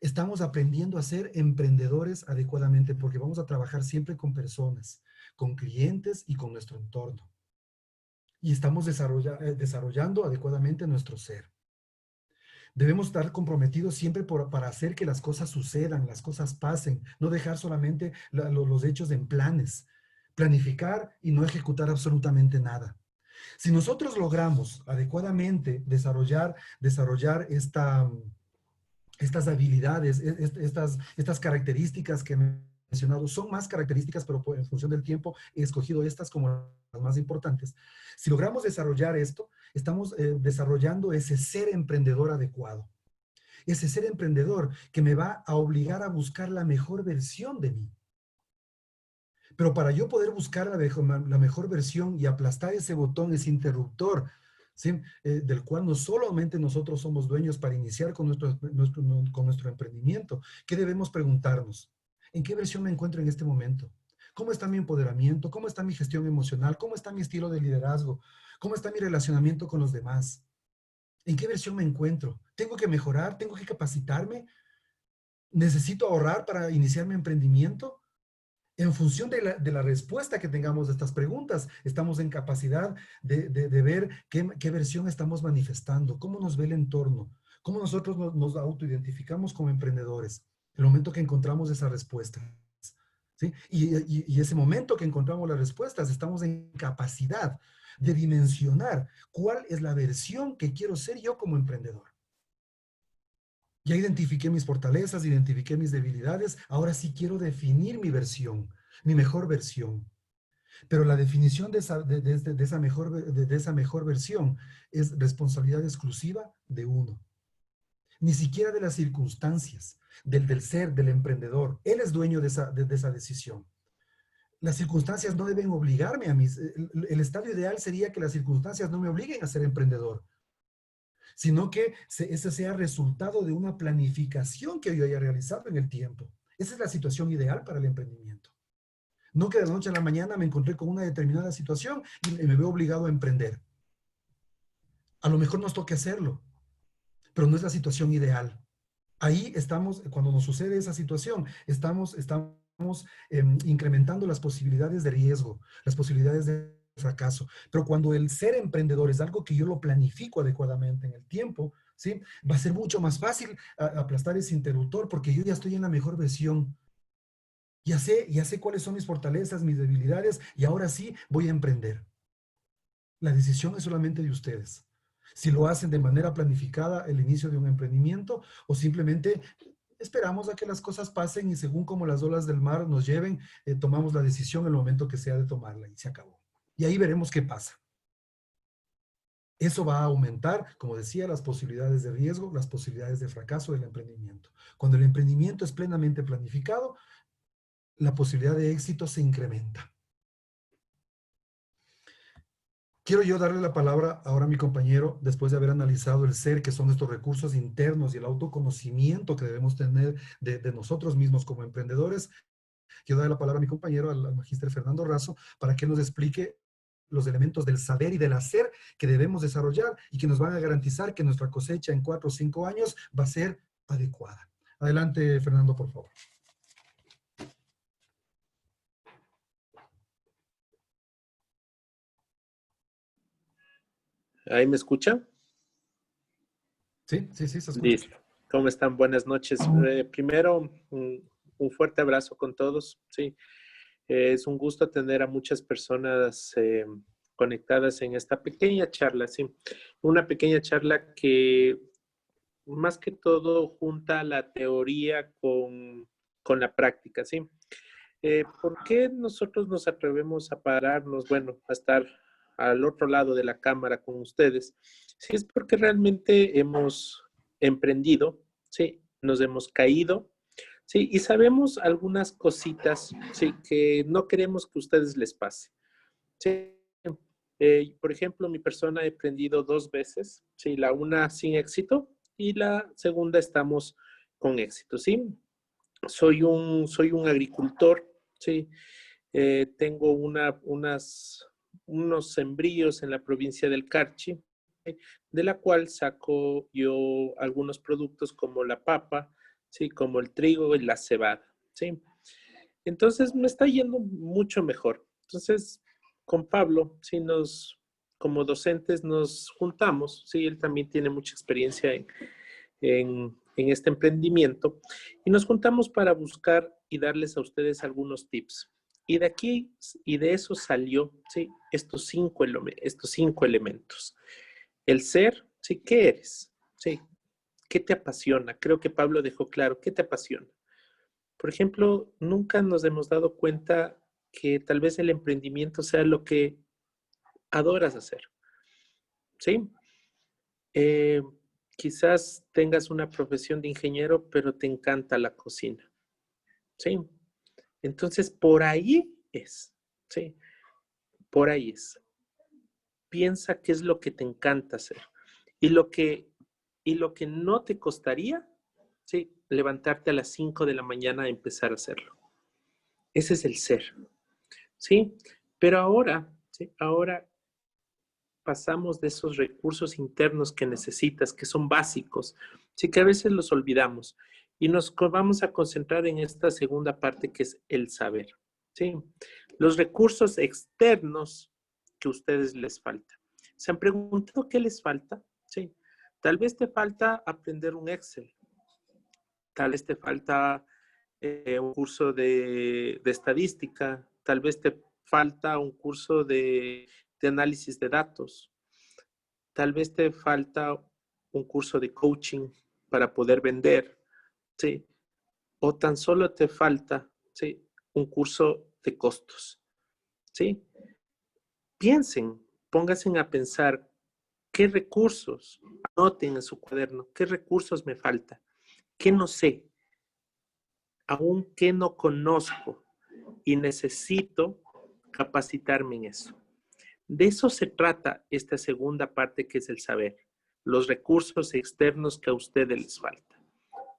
estamos aprendiendo a ser emprendedores adecuadamente, porque vamos a trabajar siempre con personas, con clientes y con nuestro entorno. Y estamos desarrollando adecuadamente nuestro ser. Debemos estar comprometidos siempre para hacer que las cosas sucedan, las cosas pasen, no dejar solamente los hechos en planes, planificar y no ejecutar absolutamente nada. Si nosotros logramos adecuadamente desarrollar estas habilidades, estas características que he mencionado, son más características, pero en función del tiempo he escogido estas como las más importantes. Si logramos desarrollar esto, estamos desarrollando ese ser emprendedor adecuado. Ese ser emprendedor que me va a obligar a buscar la mejor versión de mí. Pero para yo poder buscar la mejor versión y aplastar ese botón, ese interruptor, ¿sí? Del cual no solamente nosotros somos dueños para iniciar con nuestro emprendimiento, ¿qué debemos preguntarnos? ¿En qué versión me encuentro en este momento? ¿Cómo está mi empoderamiento? ¿Cómo está mi gestión emocional? ¿Cómo está mi estilo de liderazgo? ¿Cómo está mi relacionamiento con los demás? ¿En qué versión me encuentro? ¿Tengo que mejorar? ¿Tengo que capacitarme? ¿Necesito ahorrar para iniciar mi emprendimiento? En función de la respuesta que tengamos de estas preguntas, estamos en capacidad de ver qué versión estamos manifestando, cómo nos ve el entorno, cómo nosotros nos autoidentificamos como emprendedores. El momento que encontramos esas respuestas. ¿sí? Y ese momento que encontramos las respuestas, estamos en capacidad de dimensionar cuál es la versión que quiero ser yo como emprendedor. Ya identifiqué mis fortalezas, identifiqué mis debilidades, ahora sí quiero definir mi versión, mi mejor versión. Pero la definición de esa mejor versión es responsabilidad exclusiva de uno. Ni siquiera de las circunstancias, del ser, del emprendedor. Él es dueño de esa decisión. Las circunstancias no deben obligarme a mí. El estado ideal sería que las circunstancias no me obliguen a ser emprendedor, sino que ese sea resultado de una planificación que yo haya realizado en el tiempo. Esa es la situación ideal para el emprendimiento. No que de la noche a la mañana me encontré con una determinada situación y me veo obligado a emprender. A lo mejor nos toque hacerlo, pero no es la situación ideal. Ahí estamos, cuando nos sucede esa situación, estamos incrementando las posibilidades de riesgo, las posibilidades de fracaso. Pero cuando el ser emprendedor es algo que yo lo planifico adecuadamente en el tiempo, ¿sí? Va a ser mucho más fácil aplastar ese interruptor porque yo ya estoy en la mejor versión. Ya sé cuáles son mis fortalezas, mis debilidades, y ahora sí voy a emprender. La decisión es solamente de ustedes. Si lo hacen de manera planificada el inicio de un emprendimiento o simplemente esperamos a que las cosas pasen y según como las olas del mar nos lleven, tomamos la decisión en el momento que sea de tomarla y se acabó. Y ahí veremos qué pasa. Eso va a aumentar, como decía, las posibilidades de riesgo, las posibilidades de fracaso del emprendimiento. Cuando el emprendimiento es plenamente planificado, la posibilidad de éxito se incrementa. Quiero yo darle la palabra ahora a mi compañero, después de haber analizado el ser, que son estos recursos internos y el autoconocimiento que debemos tener de nosotros mismos como emprendedores. Quiero darle la palabra a mi compañero, al magíster Fernando Razo, para que nos explique los elementos del saber y del hacer que debemos desarrollar y que nos van a garantizar que nuestra cosecha en 4 o 5 años va a ser adecuada. Adelante, Fernando, por favor. ¿Ahí me escuchan? Sí, se escucha. Listo. ¿Cómo están? Buenas noches. Primero, un fuerte abrazo con todos. Sí, es un gusto tener a muchas personas conectadas en esta pequeña charla. Sí, una pequeña charla que más que todo junta la teoría con la práctica. Sí. ¿Por qué nosotros nos atrevemos a pararnos, bueno, a estar al otro lado de la cámara con ustedes? Sí, es porque realmente hemos emprendido, sí, nos hemos caído, sí, y sabemos algunas cositas, sí, que no queremos que a ustedes les pase. Sí. Por ejemplo, mi persona ha emprendido 2 veces, sí, la una sin éxito y la segunda estamos con éxito, ¿sí? Soy un agricultor, ¿sí? Tengo unos sembríos en la provincia del Carchi, ¿sí? De la cual saco yo algunos productos como la papa, ¿sí? Como el trigo y la cebada, ¿sí? Entonces me está yendo mucho mejor. Entonces, con Pablo, ¿sí? Como docentes nos juntamos, ¿sí? Él también tiene mucha experiencia en este emprendimiento y nos juntamos para buscar y darles a ustedes algunos tips. Y de aquí y de eso salió, ¿sí? Estos cinco elementos. El ser, ¿sí? ¿Qué eres? ¿Sí? ¿Qué te apasiona? Creo que Pablo dejó claro, ¿qué te apasiona? Por ejemplo, nunca nos hemos dado cuenta que tal vez el emprendimiento sea lo que adoras hacer, ¿sí? Eh, Quizás tengas una profesión de ingeniero, pero te encanta la cocina, ¿sí? Entonces, por ahí es, ¿sí? Por ahí es. Piensa qué es lo que te encanta hacer y lo que no te costaría, ¿sí? Levantarte a las 5 de la mañana a empezar a hacerlo. Ese es el ser, ¿sí? Pero ahora, ¿sí? Ahora pasamos de esos recursos internos que necesitas, que son básicos, sí que a veces los olvidamos y nos vamos a concentrar en esta segunda parte que es el saber, ¿sí? Los recursos externos que a ustedes les falta. ¿Se han preguntado qué les falta? Sí. Tal vez te falta aprender un Excel, tal vez te falta un curso de estadística, tal vez te falta un curso de análisis de datos, tal vez te falta un curso de coaching para poder vender, ¿sí? O tan solo te falta, ¿sí?, un curso de costos, ¿sí? Piensen, pónganse a pensar qué recursos, anoten en su cuaderno, qué recursos me falta, qué no sé, aún qué no conozco y necesito capacitarme en eso. De eso se trata esta segunda parte, que es el saber, los recursos externos que a ustedes les falta.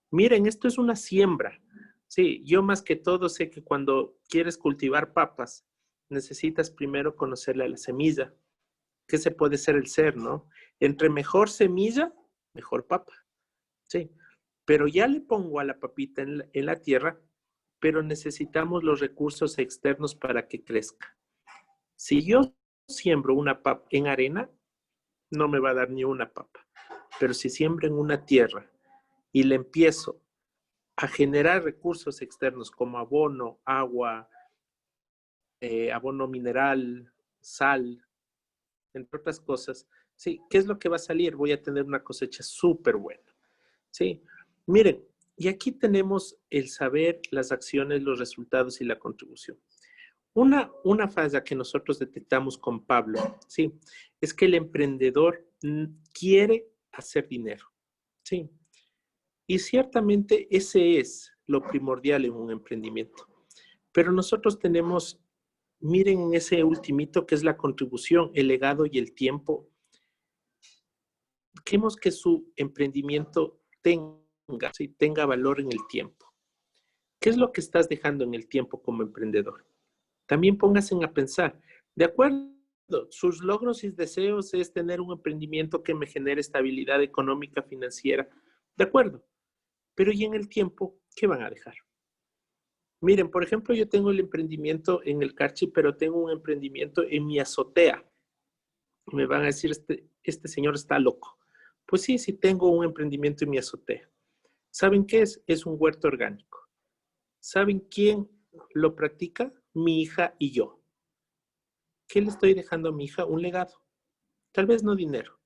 Miren, esto es una siembra. Sí, yo más que todo sé que cuando quieres cultivar papas, necesitas primero conocerle a la semilla, que se puede ser el ser, ¿no? Entre mejor semilla, mejor papa. Sí, pero ya le pongo a la papita en la tierra, pero necesitamos los recursos externos para que crezca. Si yo siembro una papa en arena, no me va a dar ni una papa. Pero si siembro en una tierra y le empiezo a generar recursos externos como abono, agua, abono mineral, sal, entre otras cosas, ¿sí? ¿Qué es lo que va a salir? Voy a tener una cosecha súper buena, ¿sí? Miren, y aquí tenemos el saber, las acciones, los resultados y la contribución. Una falla que nosotros detectamos con Pablo, ¿sí?, es que el emprendedor quiere hacer dinero, ¿sí? Y ciertamente ese es lo primordial en un emprendimiento. Pero nosotros tenemos, miren en ese ultimito que es la contribución, el legado y el tiempo. Queremos que su emprendimiento tenga valor en el tiempo. ¿Qué es lo que estás dejando en el tiempo como emprendedor? También pónganse a pensar, de acuerdo, sus logros y deseos es tener un emprendimiento que me genere estabilidad económica, financiera, de acuerdo, pero ¿y en el tiempo qué van a dejar? Miren, por ejemplo, yo tengo el emprendimiento en el Carchi, pero tengo un emprendimiento en mi azotea. Me van a decir, este señor está loco. Pues sí, sí tengo un emprendimiento en mi azotea. ¿Saben qué es? Es un huerto orgánico. ¿Saben quién lo practica? Mi hija y yo. ¿Qué le estoy dejando a mi hija? Un legado. Tal vez no dinero,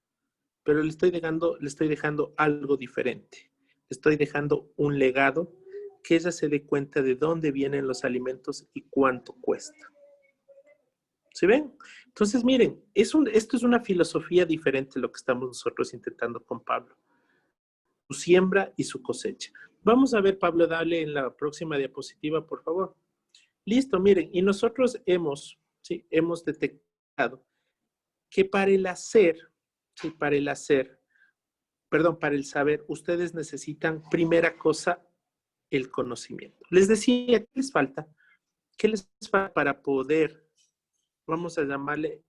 pero le estoy dejando algo diferente. Le estoy dejando un legado que ella se dé cuenta de dónde vienen los alimentos y cuánto cuesta. ¿Sí ven? Entonces, miren, esto es una filosofía diferente a lo que estamos nosotros intentando con Pablo. Su siembra y su cosecha. Vamos a ver, Pablo, dale en la próxima diapositiva, por favor. Listo, miren, y nosotros hemos detectado que para el saber, ustedes necesitan, primera cosa, el conocimiento. Les decía, ¿qué les falta? ¿Qué les falta para poder, vamos a llamarle,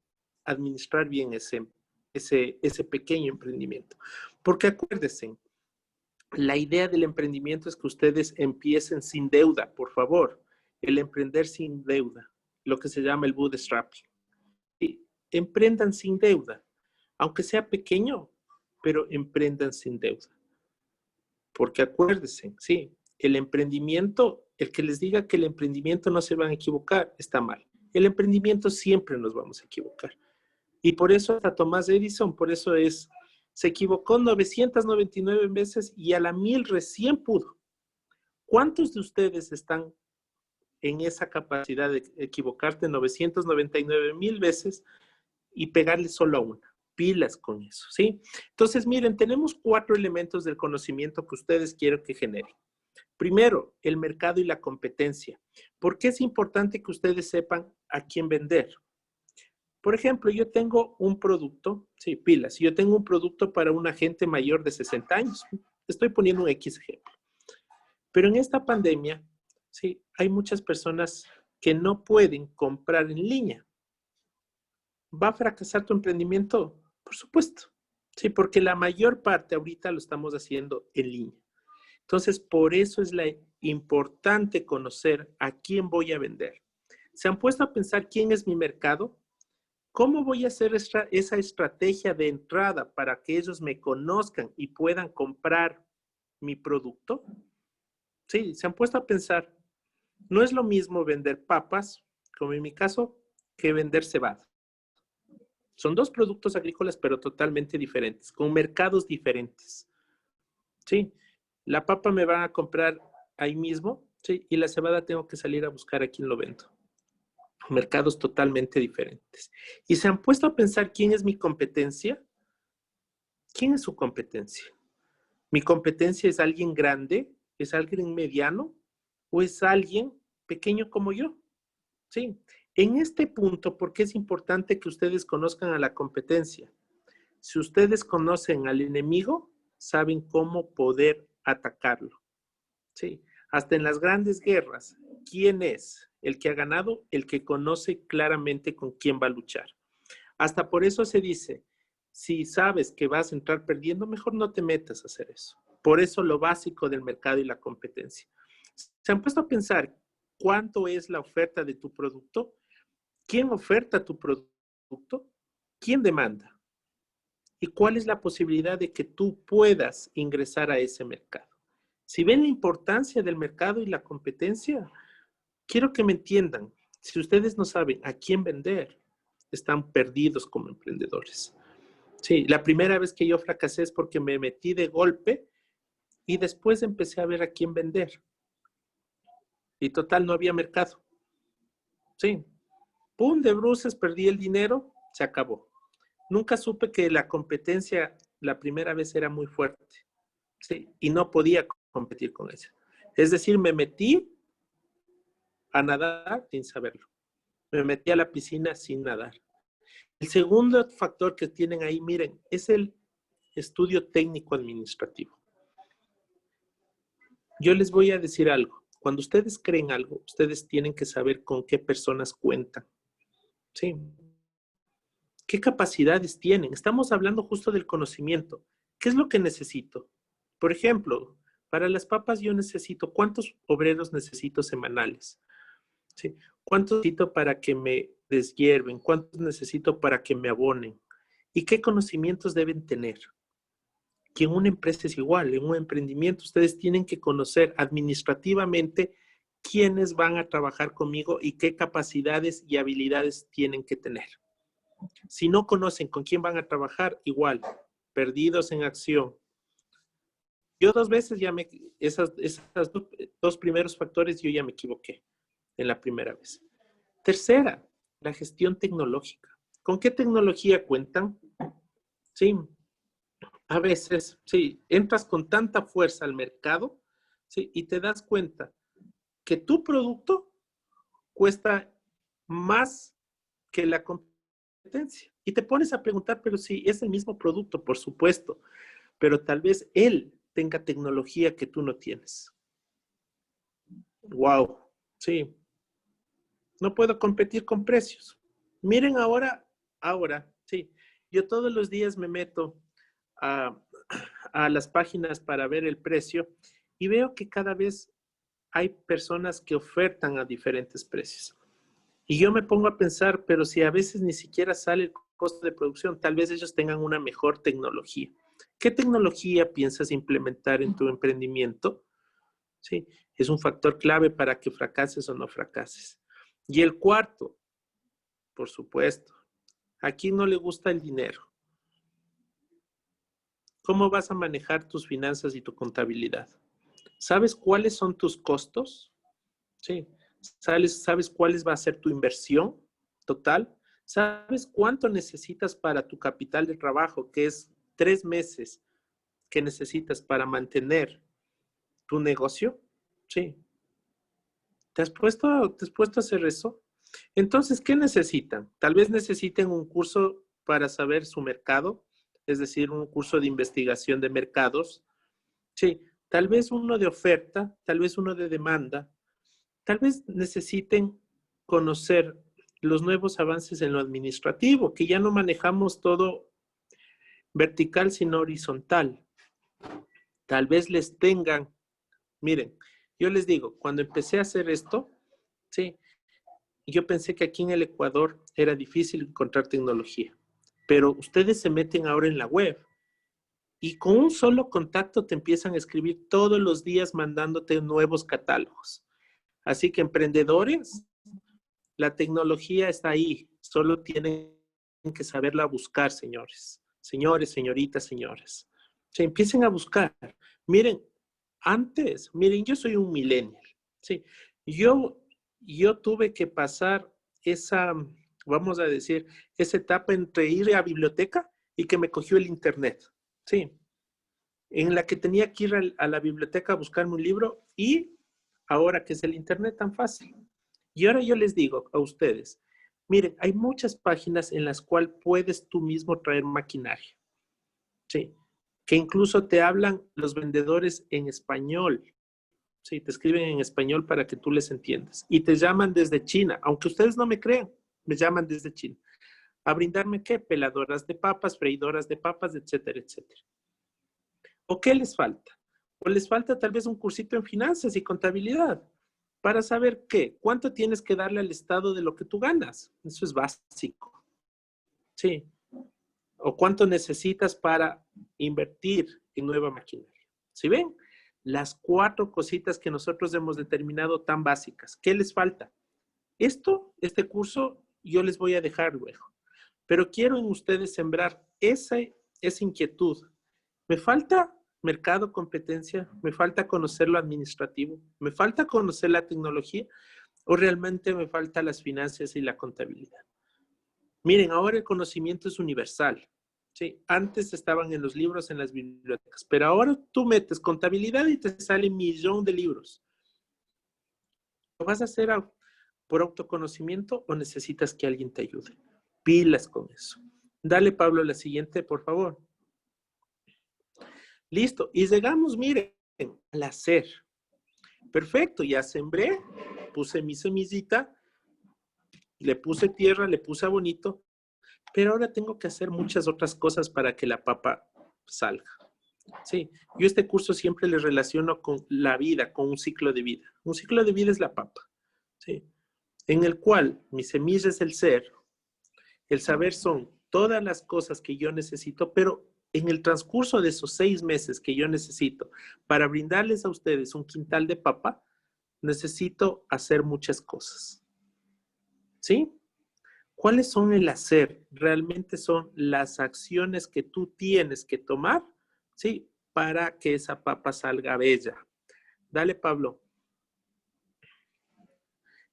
administrar bien ese pequeño emprendimiento? Porque acuérdense, la idea del emprendimiento es que ustedes empiecen sin deuda, por favor. El emprender sin deuda, lo que se llama el bootstrapping. Y emprendan sin deuda, aunque sea pequeño, pero emprendan sin deuda. Porque acuérdense, sí, el emprendimiento, el que les diga que el emprendimiento no se van a equivocar, está mal. El emprendimiento siempre nos vamos a equivocar. Y por eso hasta Tomás Edison, se equivocó 999 veces y a la 1000 recién pudo. ¿Cuántos de ustedes están en esa capacidad de equivocarte 999,000 veces y pegarle solo a una? Pilas con eso, ¿sí? Entonces, miren, tenemos 4 elementos del conocimiento que ustedes quieren que generen. Primero, el mercado y la competencia. ¿Por qué es importante que ustedes sepan a quién vender? Por ejemplo, yo tengo un producto, sí, pilas, yo tengo un producto para una gente mayor de 60 años. Estoy poniendo un X ejemplo. Pero en esta pandemia, sí, hay muchas personas que no pueden comprar en línea. ¿Va a fracasar tu emprendimiento? Por supuesto. Sí, porque la mayor parte ahorita lo estamos haciendo en línea. Entonces, por eso es importante conocer a quién voy a vender. ¿Se han puesto a pensar quién es mi mercado? ¿Cómo voy a hacer esa estrategia de entrada para que ellos me conozcan y puedan comprar mi producto? Sí, se han puesto a pensar. No es lo mismo vender papas, como en mi caso, que vender cebada. Son dos productos agrícolas, pero totalmente diferentes, con mercados diferentes. Sí, la papa me van a comprar ahí mismo, sí, y la cebada tengo que salir a buscar a quién lo vendo. Mercados totalmente diferentes. Y se han puesto a pensar quién es mi competencia. ¿Quién es su competencia? ¿Mi competencia es alguien grande? ¿Es alguien mediano? ¿O es alguien pequeño como yo? Sí. En este punto, ¿por qué es importante que ustedes conozcan a la competencia? Si ustedes conocen al enemigo, saben cómo poder atacarlo. Sí. Hasta en las grandes guerras, ¿quién es el que ha ganado? El que conoce claramente con quién va a luchar. Hasta por eso se dice, si sabes que vas a entrar perdiendo, mejor no te metas a hacer eso. Por eso lo básico del mercado y la competencia. ¿Se han puesto a pensar cuánto es la oferta de tu producto? ¿Quién oferta tu producto? ¿Quién demanda? ¿Y cuál es la posibilidad de que tú puedas ingresar a ese mercado? Si ven la importancia del mercado y la competencia, quiero que me entiendan. Si ustedes no saben a quién vender, están perdidos como emprendedores. Sí, la primera vez que yo fracasé es porque me metí de golpe y después empecé a ver a quién vender. Y total, no había mercado. Sí. Pum, de bruces, perdí el dinero, se acabó. Nunca supe que la competencia la primera vez era muy fuerte. Sí, y no podía competir con ella. Es decir, me metí a nadar sin saberlo. Me metí a la piscina sin nadar. El segundo factor que tienen ahí, miren, es el estudio técnico administrativo. Yo les voy a decir algo. Cuando ustedes creen algo, ustedes tienen que saber con qué personas cuentan. ¿Sí? ¿Qué capacidades tienen? Estamos hablando justo del conocimiento. ¿Qué es lo que necesito? Por ejemplo, para las papas yo necesito, ¿cuántos obreros necesito semanales? ¿Sí? ¿Cuántos necesito para que me deshierven? ¿Cuántos necesito para que me abonen? ¿Y qué conocimientos deben tener? Que en una empresa es igual, en un emprendimiento ustedes tienen que conocer administrativamente quiénes van a trabajar conmigo y qué capacidades y habilidades tienen que tener. Si no conocen con quién van a trabajar, igual, perdidos en acción. Yo 2 veces ya esas dos primeros factores yo ya me equivoqué en la primera vez. Tercera, la gestión tecnológica. ¿Con qué tecnología cuentan? Sí, a veces, sí, entras con tanta fuerza al mercado, sí, y te das cuenta que tu producto cuesta más que la competencia. Y te pones a preguntar, pero sí, es el mismo producto, por supuesto, pero tal vez él tenga tecnología que tú no tienes. Wow, sí. No puedo competir con precios. Miren ahora, sí. Yo todos los días me meto a las páginas para ver el precio y veo que cada vez hay personas que ofertan a diferentes precios. Y yo me pongo a pensar, pero si a veces ni siquiera sale el costo de producción, tal vez ellos tengan una mejor tecnología. ¿Qué tecnología piensas implementar en tu emprendimiento? Sí, es un factor clave para que fracases o no fracases. Y el cuarto, por supuesto, ¿a quién no le gusta el dinero? ¿Cómo vas a manejar tus finanzas y tu contabilidad? ¿Sabes cuáles son tus costos? Sí. ¿Sabes cuál va a ser tu inversión total? ¿Sabes cuánto necesitas para tu capital de trabajo, que es 3 meses que necesitas para mantener tu negocio? Sí. ¿Te has puesto a hacer eso? Entonces, ¿qué necesitan? Tal vez necesiten un curso para saber su mercado, es decir, un curso de investigación de mercados. Sí, tal vez uno de oferta, tal vez uno de demanda. Tal vez necesiten conocer los nuevos avances en lo administrativo, que ya no manejamos todo vertical, sino horizontal. Tal vez les tengan, miren, yo les digo, cuando empecé a hacer esto, sí, yo pensé que aquí en el Ecuador era difícil encontrar tecnología, pero ustedes se meten ahora en la web Y con un solo contacto te empiezan a escribir todos los días mandándote nuevos catálogos. Así que emprendedores, la tecnología está ahí. Solo tienen que saberla buscar, señores. Señores, señoritas, señores. Se empiecen a buscar. Miren, miren, yo soy un millennial. Sí, yo tuve que pasar esa, vamos a decir, esa etapa entre ir a la biblioteca y que me cogió el internet. Sí, en la que tenía que ir a la biblioteca a buscarme un libro y ahora que es el internet tan fácil. Y ahora yo les digo a ustedes, miren, hay muchas páginas en las cuales puedes tú mismo traer maquinaria. Sí, que incluso te hablan los vendedores en español. Sí, te escriben en español para que tú les entiendas. Y te llaman desde China, aunque ustedes no me crean, me llaman desde China. ¿A brindarme qué? Peladoras de papas, freidoras de papas, etcétera, etcétera. ¿O qué les falta? O les falta tal vez un cursito en finanzas y contabilidad para saber qué, cuánto tienes que darle al Estado de lo que tú ganas. Eso es básico. Sí. O cuánto necesitas para invertir en nueva maquinaria. ¿Sí ven? Las 4 cositas que nosotros hemos determinado tan básicas. ¿Qué les falta? Este curso, yo les voy a dejar luego. Pero quiero en ustedes sembrar esa inquietud. Me falta mercado, competencia, me falta conocer lo administrativo, me falta conocer la tecnología o realmente me falta las finanzas y la contabilidad. Miren, ahora el conocimiento es universal. Sí, antes estaban en los libros, en las bibliotecas, pero ahora tú metes contabilidad y te sale 1.000.000 de libros. ¿Lo vas a hacer por autoconocimiento o necesitas que alguien te ayude? Pilas con eso. Dale, Pablo, la siguiente, por favor. Listo. Y llegamos, miren, al hacer. Perfecto, ya sembré, puse mi semillita, le puse tierra, le puse bonito, pero ahora tengo que hacer muchas otras cosas para que la papa salga. Sí, yo este curso siempre le relaciono con la vida, con un ciclo de vida. Un ciclo de vida es la papa, ¿sí? En el cual mi semilla es el ser, el saber son todas las cosas que yo necesito, pero en el transcurso de esos 6 meses que yo necesito para brindarles a ustedes un quintal de papa, necesito hacer muchas cosas. ¿Sí? ¿Cuáles son el hacer? Realmente son las acciones que tú tienes que tomar, ¿sí? Para que esa papa salga bella. Dale, Pablo.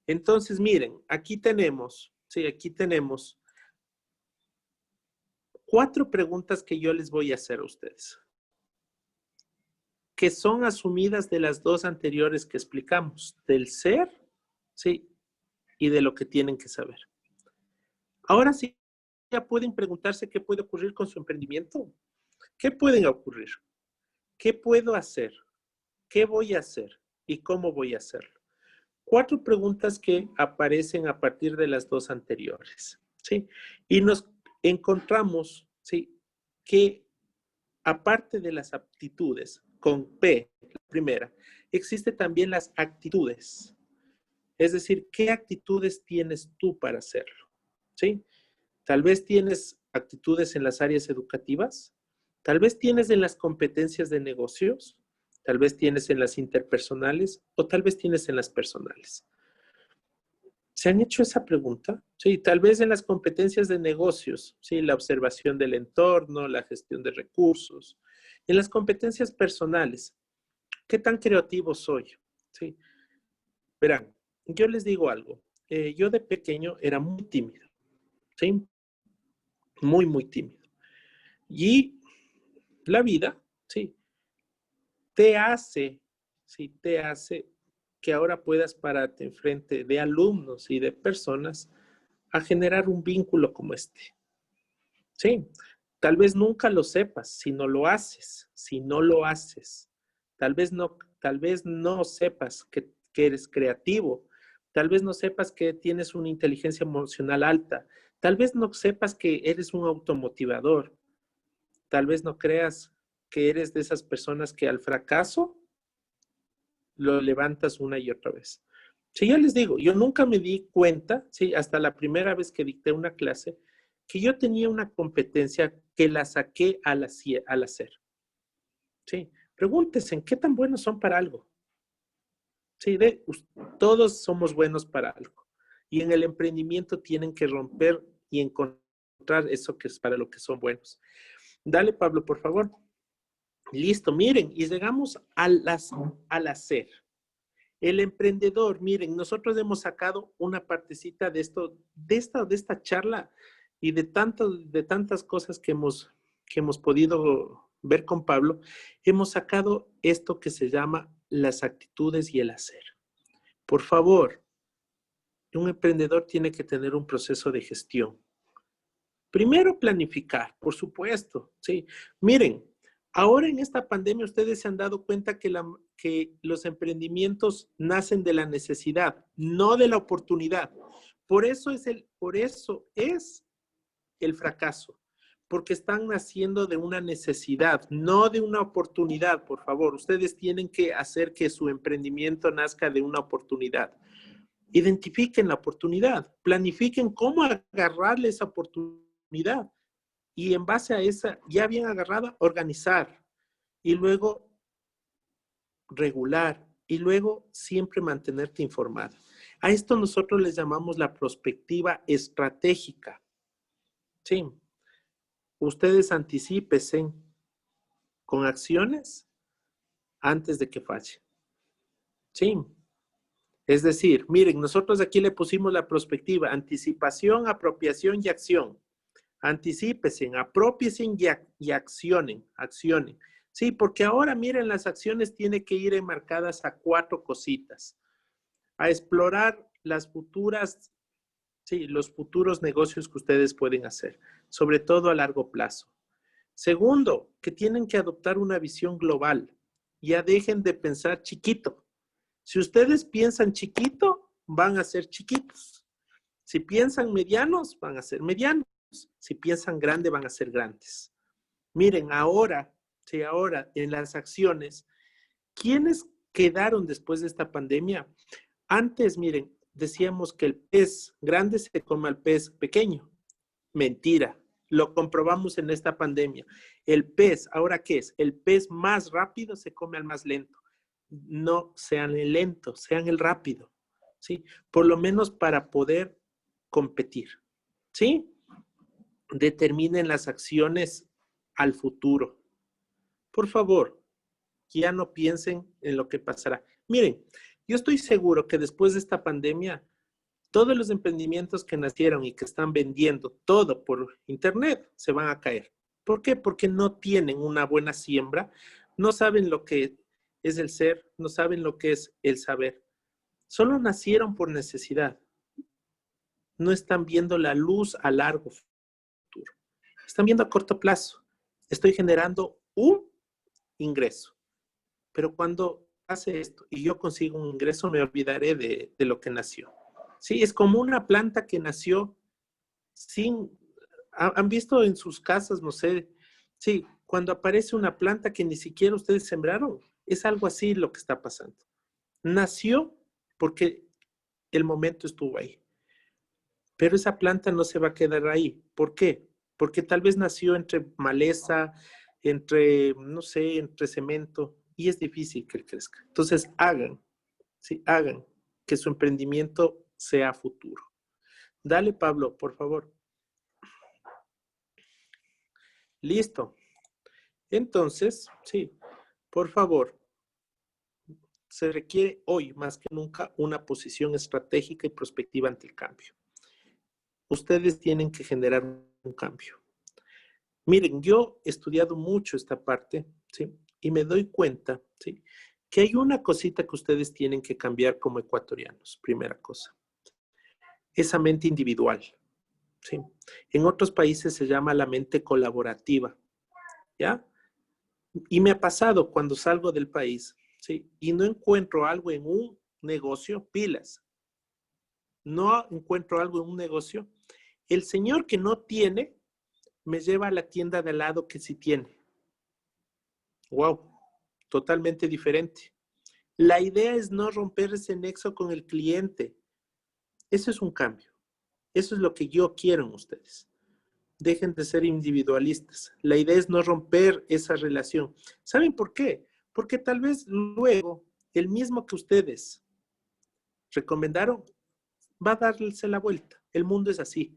Entonces, miren, aquí tenemos, sí, aquí tenemos 4 preguntas que yo les voy a hacer a ustedes, que son asumidas de las 2 anteriores que explicamos, del ser, sí, y de lo que tienen que saber. Ahora sí, ya pueden preguntarse qué puede ocurrir con su emprendimiento. ¿Qué pueden ocurrir? ¿Qué puedo hacer? ¿Qué voy a hacer? ¿Y cómo voy a hacerlo? 4 preguntas que aparecen a partir de las 2 anteriores, ¿sí? Y nos encontramos, ¿sí? Que aparte de las aptitudes, con P, la primera, existe también las actitudes. Es decir, ¿qué actitudes tienes tú para hacerlo? ¿Sí? Tal vez tienes actitudes en las áreas educativas, tal vez tienes en las competencias de negocios, tal vez tienes en las interpersonales o tal vez tienes en las personales. ¿Se han hecho esa pregunta? Sí, tal vez en las competencias de negocios, sí, la observación del entorno, la gestión de recursos. En las competencias personales, ¿qué tan creativo soy? Sí. Verán, yo les digo algo. Yo de pequeño era muy tímido, ¿sí? Muy, muy tímido. Y la vida, sí, te hace que ahora puedas pararte enfrente de alumnos y de personas a generar un vínculo como este. Sí, tal vez nunca lo sepas si no lo haces, Tal vez no sepas que eres creativo, tal vez no sepas que tienes una inteligencia emocional alta, tal vez no sepas que eres un automotivador, tal vez no creas que eres de esas personas que al fracaso lo levantas una y otra vez. Sí, yo les digo, yo nunca me di cuenta, sí, hasta la primera vez que dicté una clase, que yo tenía una competencia que la saqué al hacer. ¿sí? Pregúntense, ¿qué tan buenos son para algo? Sí, todos somos buenos para algo. Y en el emprendimiento tienen que romper y encontrar eso que es para lo que son buenos. Dale, Pablo, por favor. Listo, miren, y llegamos al hacer. El emprendedor, miren, nosotros hemos sacado una partecita de esto, de esta charla y de tantas cosas que hemos podido ver con Pablo, hemos sacado esto que se llama las actitudes y el hacer. Por favor, un emprendedor tiene que tener un proceso de gestión. Primero, planificar, por supuesto, sí. Miren, ahora en esta pandemia ustedes se han dado cuenta que los emprendimientos nacen de la necesidad, no de la oportunidad. Por eso es el fracaso, porque están naciendo de una necesidad, no de una oportunidad, por favor. Ustedes tienen que hacer que su emprendimiento nazca de una oportunidad. Identifiquen la oportunidad, planifiquen cómo agarrarle esa oportunidad y en base a esa ya bien agarrada, organizar y luego regular y luego siempre mantenerte informado. A esto nosotros les llamamos la prospectiva estratégica. Sí. Ustedes anticípense con acciones antes de que falle. Sí. Es decir, miren, nosotros aquí le pusimos la prospectiva, anticipación, apropiación y acción. Anticípense, apropiense y accionen. Sí, porque ahora, miren, las acciones tienen que ir enmarcadas a 4 cositas. A explorar los futuros negocios que ustedes pueden hacer, sobre todo a largo plazo. Segundo, que tienen que adoptar una visión global. Ya dejen de pensar chiquito. Si ustedes piensan chiquito, van a ser chiquitos. Si piensan medianos, van a ser medianos. Si piensan grande, van a ser grandes. Miren, ahora en las acciones, ¿quiénes quedaron después de esta pandemia? Antes, miren, decíamos que el pez grande se come al pez pequeño. Mentira. Lo comprobamos en esta pandemia. El pez, ¿ahora qué es? El pez más rápido se come al más lento. No sean el lento, sean el rápido, ¿sí? Por lo menos para poder competir, ¿sí? Determinen las acciones al futuro. Por favor, ya no piensen en lo que pasará. Miren, yo estoy seguro que después de esta pandemia, todos los emprendimientos que nacieron y que están vendiendo todo por internet se van a caer. ¿Por qué? Porque no tienen una buena siembra, no saben lo que es el ser, no saben lo que es el saber. Solo nacieron por necesidad. No están viendo la luz a largo futuro. Están viendo a corto plazo. Estoy generando un ingreso. Pero cuando hace esto y yo consigo un ingreso, me olvidaré de lo que nació. Sí, es como una planta que nació sin... ¿Han visto en sus casas, no sé? Sí, cuando aparece una planta que ni siquiera ustedes sembraron, es algo así lo que está pasando. Nació porque el momento estuvo ahí. Pero esa planta no se va a quedar ahí. ¿Por qué? Porque tal vez nació entre maleza, entre, no sé, entre cemento, y es difícil que él crezca. Entonces, hagan que su emprendimiento sea futuro. Dale, Pablo, por favor. Listo. Entonces, sí, por favor, se requiere hoy más que nunca una posición estratégica y prospectiva ante el cambio. Ustedes tienen que generar un cambio. Miren, yo he estudiado mucho esta parte, ¿sí? Y me doy cuenta, ¿sí? Que hay una cosita que ustedes tienen que cambiar como ecuatorianos, primera cosa. Esa mente individual, ¿sí? En otros países se llama la mente colaborativa, ¿ya? Y me ha pasado cuando salgo del país, ¿sí? Y no encuentro algo en un negocio, pilas. No encuentro algo en un negocio. El señor que no tiene, me lleva a la tienda de al lado que sí tiene. Wow, totalmente diferente. La idea es no romper ese nexo con el cliente. Eso es un cambio. Eso es lo que yo quiero en ustedes. dejen de ser individualistas. La idea es no romper esa relación. ¿Saben por qué? Porque tal vez luego el mismo que ustedes recomendaron va a darse la vuelta. El mundo es así.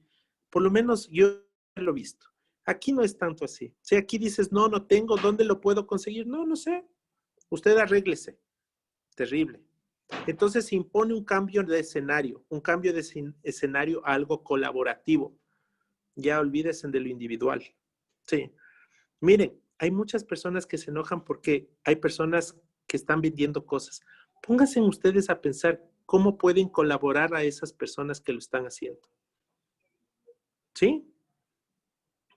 Por lo menos yo lo he visto. Aquí no es tanto así. Si aquí dices, no, no tengo, ¿dónde lo puedo conseguir? No, no sé. Usted arréglese. Terrible. Entonces se impone un cambio de escenario a algo colaborativo. Ya olvídense de lo individual. Sí. Miren, hay muchas personas que se enojan porque hay personas que están vendiendo cosas. Pónganse ustedes a pensar cómo pueden colaborar a esas personas que lo están haciendo. ¿Sí?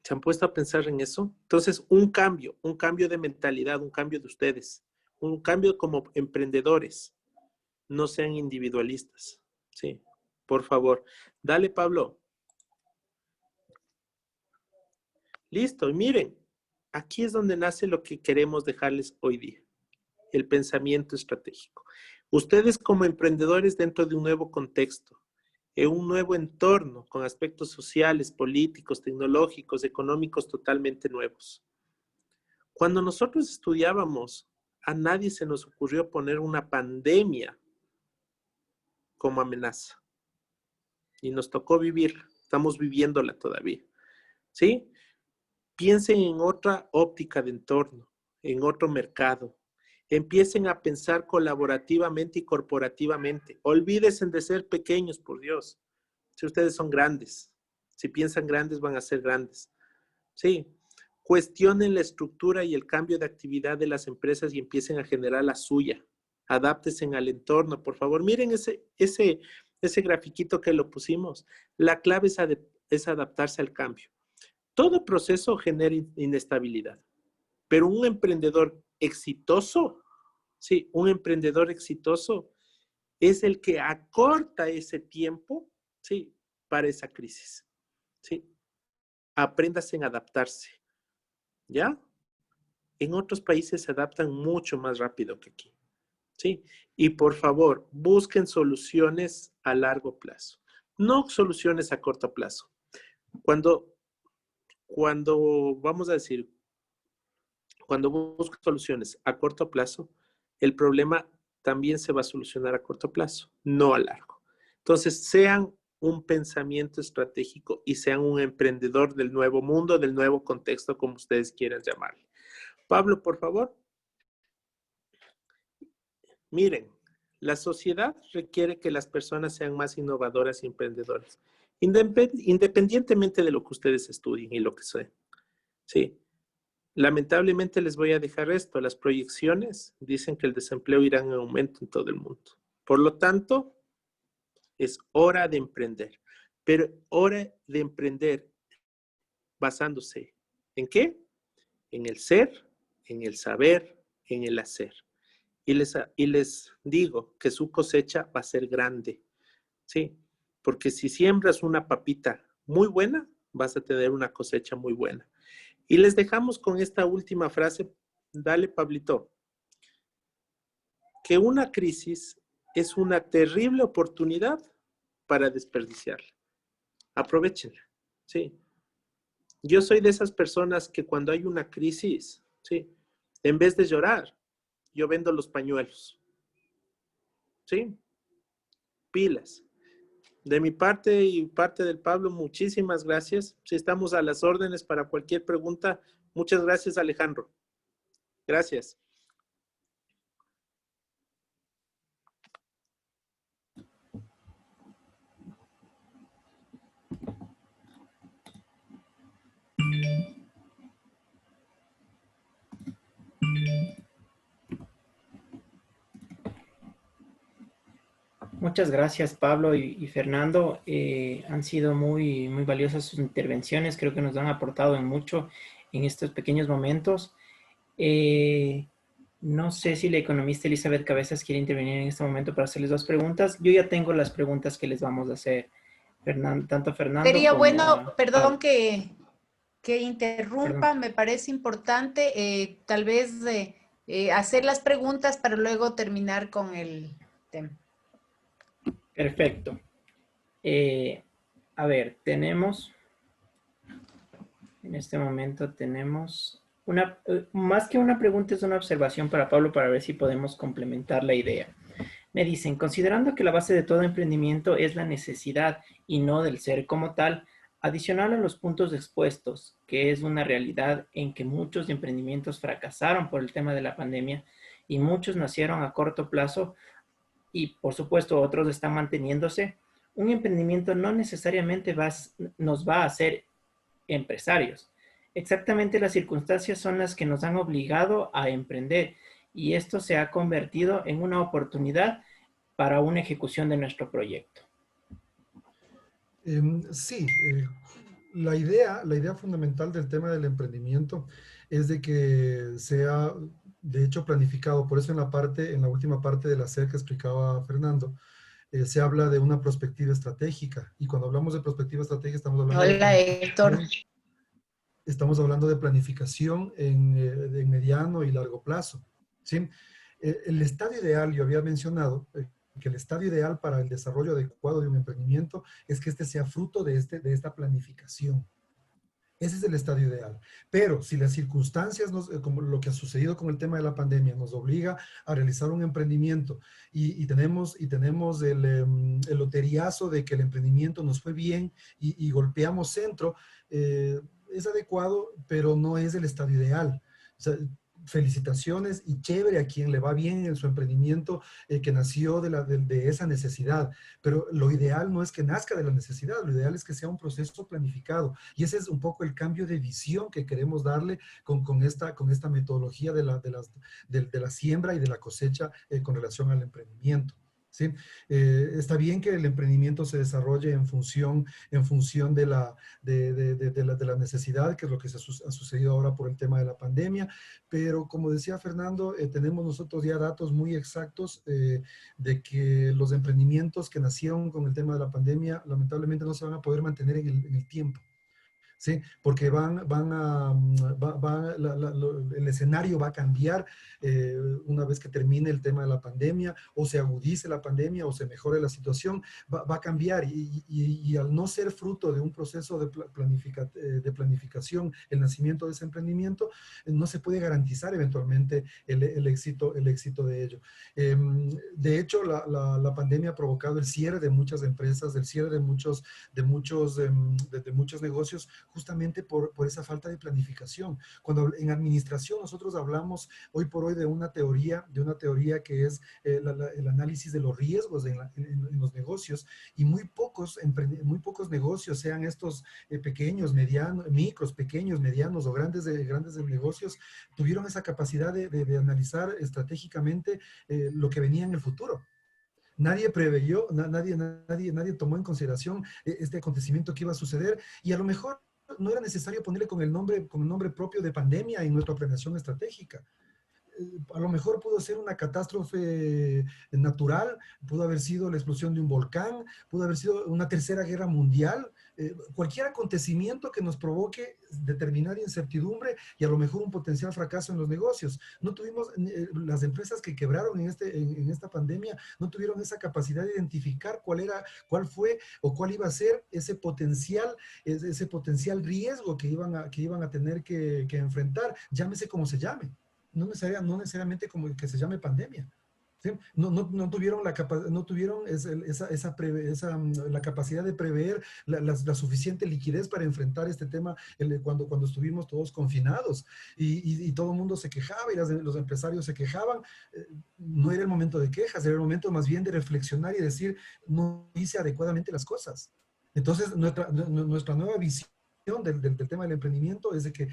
¿Se han puesto a pensar en eso? Entonces, un cambio de mentalidad, un cambio de ustedes, un cambio como emprendedores. No sean individualistas. Sí, por favor. Dale, Pablo. Listo. Y miren, aquí es donde nace lo que queremos dejarles hoy día. El pensamiento estratégico. Ustedes como emprendedores dentro de un nuevo contexto, en un nuevo entorno con aspectos sociales, políticos, tecnológicos, económicos totalmente nuevos. Cuando nosotros estudiábamos, a nadie se nos ocurrió poner una pandemia como amenaza. Y nos tocó vivirla. Estamos viviéndola todavía. ¿Sí? Piensen en otra óptica de entorno, en otro mercado. Empiecen a pensar colaborativamente y corporativamente. Olvídense de ser pequeños, por Dios. Si ustedes son grandes, si piensan grandes, van a ser grandes. Sí. Cuestionen la estructura y el cambio de actividad de las empresas y empiecen a generar la suya. Adáptense al entorno, por favor. Miren ese grafiquito que lo pusimos. La clave es adaptarse al cambio. Todo proceso genera inestabilidad, pero un emprendedor exitoso, sí, un emprendedor exitoso es el que acorta ese tiempo, sí, para esa crisis, sí. Apréndase en adaptarse, ¿ya? En otros países se adaptan mucho más rápido que aquí, sí. Y por favor, busquen soluciones a largo plazo, no soluciones a corto plazo. Cuando vamos a decir, cuando busco soluciones a corto plazo, el problema también se va a solucionar a corto plazo, no a largo. Entonces, sean un pensamiento estratégico y sean un emprendedor del nuevo mundo, del nuevo contexto, como ustedes quieran llamarle. Pablo, por favor. Miren, la sociedad requiere que las personas sean más innovadoras y emprendedoras, independientemente de lo que ustedes estudien y lo que sean. Sí. Lamentablemente les voy a dejar esto. Las proyecciones dicen que el desempleo irá en aumento en todo el mundo. Por lo tanto, es hora de emprender. Pero hora de emprender basándose ¿en qué? En el ser, en el saber, en el hacer. Y les digo que su cosecha va a ser grande. ¿Sí? Porque si siembras una papita muy buena, vas a tener una cosecha muy buena. Y les dejamos con esta última frase. Dale, Pablito. Que una crisis es una terrible oportunidad para desperdiciarla. Aprovechenla. Sí. Yo soy de esas personas que cuando hay una crisis, sí, en vez de llorar, yo vendo los pañuelos. ¿Sí? Pilas. De mi parte y parte del Pablo, muchísimas gracias. Si estamos a las órdenes para cualquier pregunta, muchas gracias, Alejandro. Gracias. Muchas gracias, Pablo y Fernando. Han sido muy, muy valiosas sus intervenciones. Creo que nos han aportado en mucho en estos pequeños momentos. No sé si la economista Elizabeth Cabezas quiere intervenir en este momento para hacerles dos preguntas. Yo ya tengo las preguntas que les vamos a hacer, tanto Fernando Sería como bueno, perdón Pablo. que interrumpa, me parece importante tal vez hacer las preguntas para luego terminar con el tema. Perfecto. A ver, tenemos En este momento tenemos más que una pregunta, es una observación para Pablo para ver si podemos complementar la idea. Me dicen, considerando que la base de todo emprendimiento es la necesidad y no del ser como tal, adicional a los puntos expuestos, que es una realidad en que muchos emprendimientos fracasaron por el tema de la pandemia y muchos nacieron a corto plazo y por supuesto otros están manteniéndose, un emprendimiento no necesariamente nos va a hacer empresarios. Exactamente las circunstancias son las que nos han obligado a emprender y esto se ha convertido en una oportunidad para una ejecución de nuestro proyecto. Sí, la idea fundamental del tema del emprendimiento es de que sea, de hecho, planificado. Por eso en la última parte de la SER que explicaba Fernando, se habla de una perspectiva estratégica. Y cuando hablamos de perspectiva estratégica, Hola, Héctor. Estamos hablando de planificación en mediano y largo plazo. ¿Sí? El estadio ideal, yo había mencionado que el estadio ideal para el desarrollo adecuado de un emprendimiento es que este sea fruto de esta planificación. Ese es el estadio ideal. Pero si las circunstancias, como lo que ha sucedido con el tema de la pandemia, nos obliga a realizar un emprendimiento y tenemos el loteriazo de que el emprendimiento nos fue bien y golpeamos centro, es adecuado, pero no es el estadio ideal. O sea, felicitaciones y chévere a quien le va bien en su emprendimiento que nació de esa necesidad. Pero lo ideal no es que nazca de la necesidad, lo ideal es que sea un proceso planificado. Y ese es un poco el cambio de visión que queremos darle con esta metodología de la siembra y de la cosecha con relación al emprendimiento. ¿Sí? Está bien que el emprendimiento se desarrolle en función de la necesidad, que es lo que ha sucedido ahora por el tema de la pandemia, pero como decía Fernando, tenemos nosotros ya datos muy exactos de que los emprendimientos que nacieron con el tema de la pandemia lamentablemente no se van a poder mantener en el tiempo. ¿Sí? Porque el escenario va a cambiar una vez que termine el tema de la pandemia, o se agudice la pandemia, o se mejore la situación, va a cambiar. Y al no ser fruto de un proceso de planificación, el nacimiento de ese emprendimiento, no se puede garantizar eventualmente el éxito de ello. De hecho, la pandemia ha provocado el cierre de muchas empresas, el cierre de muchos negocios, justamente por esa falta de planificación. Cuando en administración nosotros hablamos hoy por hoy de una teoría que es el análisis de los riesgos en los negocios, y muy pocos negocios, sean estos pequeños, medianos, micros, pequeños, medianos o grandes negocios, tuvieron esa capacidad de analizar estratégicamente lo que venía en el futuro. Nadie preveyó, nadie tomó en consideración este acontecimiento que iba a suceder, y a lo mejor no era necesario ponerle con el nombre propio de pandemia en nuestra planeación estratégica. A lo mejor pudo ser una catástrofe natural, pudo haber sido la explosión de un volcán, pudo haber sido una tercera guerra mundial, cualquier acontecimiento que nos provoque determinada incertidumbre y a lo mejor un potencial fracaso en los negocios. No tuvimos, las empresas que quebraron en esta pandemia no tuvieron esa capacidad de identificar cuál fue o cuál iba a ser ese potencial riesgo que iban a tener que enfrentar, llámese como se llame. No necesariamente como que se llame pandemia. ¿Sí? No tuvieron la capacidad de prever la suficiente liquidez para enfrentar este tema cuando estuvimos todos confinados y todo el mundo se quejaba y los empresarios se quejaban. No era el momento de quejas, era el momento más bien de reflexionar y decir, no hice adecuadamente las cosas. Entonces, nuestra nueva visión del tema del emprendimiento es de que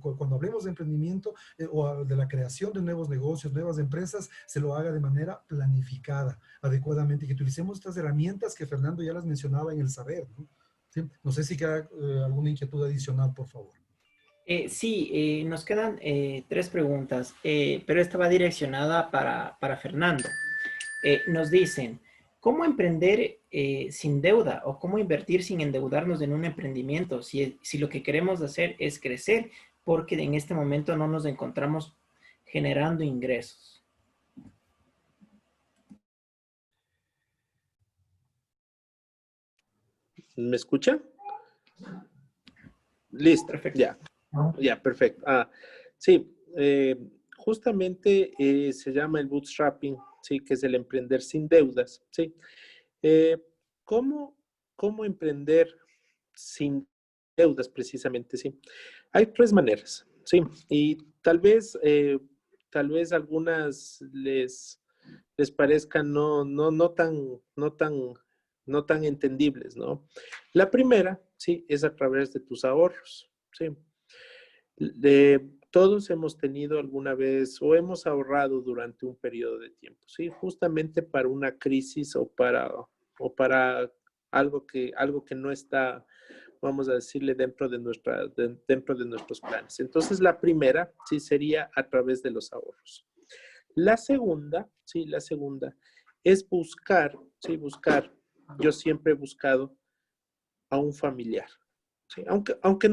cuando hablemos de emprendimiento o de la creación de nuevos negocios, nuevas empresas, se lo haga de manera planificada, adecuadamente, y que utilicemos estas herramientas que Fernando ya las mencionaba en el saber, ¿no? ¿Sí? No sé si queda alguna inquietud adicional, por favor. Sí, nos quedan 3 preguntas, pero esta va direccionada para Fernando. Nos dicen, ¿cómo emprender sin deuda o cómo invertir sin endeudarnos en un emprendimiento si lo que queremos hacer es crecer porque en este momento no nos encontramos generando ingresos? ¿Me escucha? Listo, Perfecto. ya. Ya, perfecto. Sí, justamente se llama el bootstrapping, sí, que es el emprender sin deudas, sí. Eh, ¿cómo, cómo emprender sin deudas precisamente, sí? Hay tres maneras, sí, y tal vez algunas les parezcan no tan entendibles, ¿no? La primera, sí, es a través de tus ahorros, sí. Todos hemos tenido alguna vez o hemos ahorrado durante un periodo de tiempo, ¿sí? Justamente para una crisis o para algo que no está, vamos a decirle, dentro de nuestros planes. Entonces, la primera, sí, sería a través de los ahorros. La segunda es buscar, sí, buscar. Yo siempre he buscado a un familiar. ¿Sí? Aunque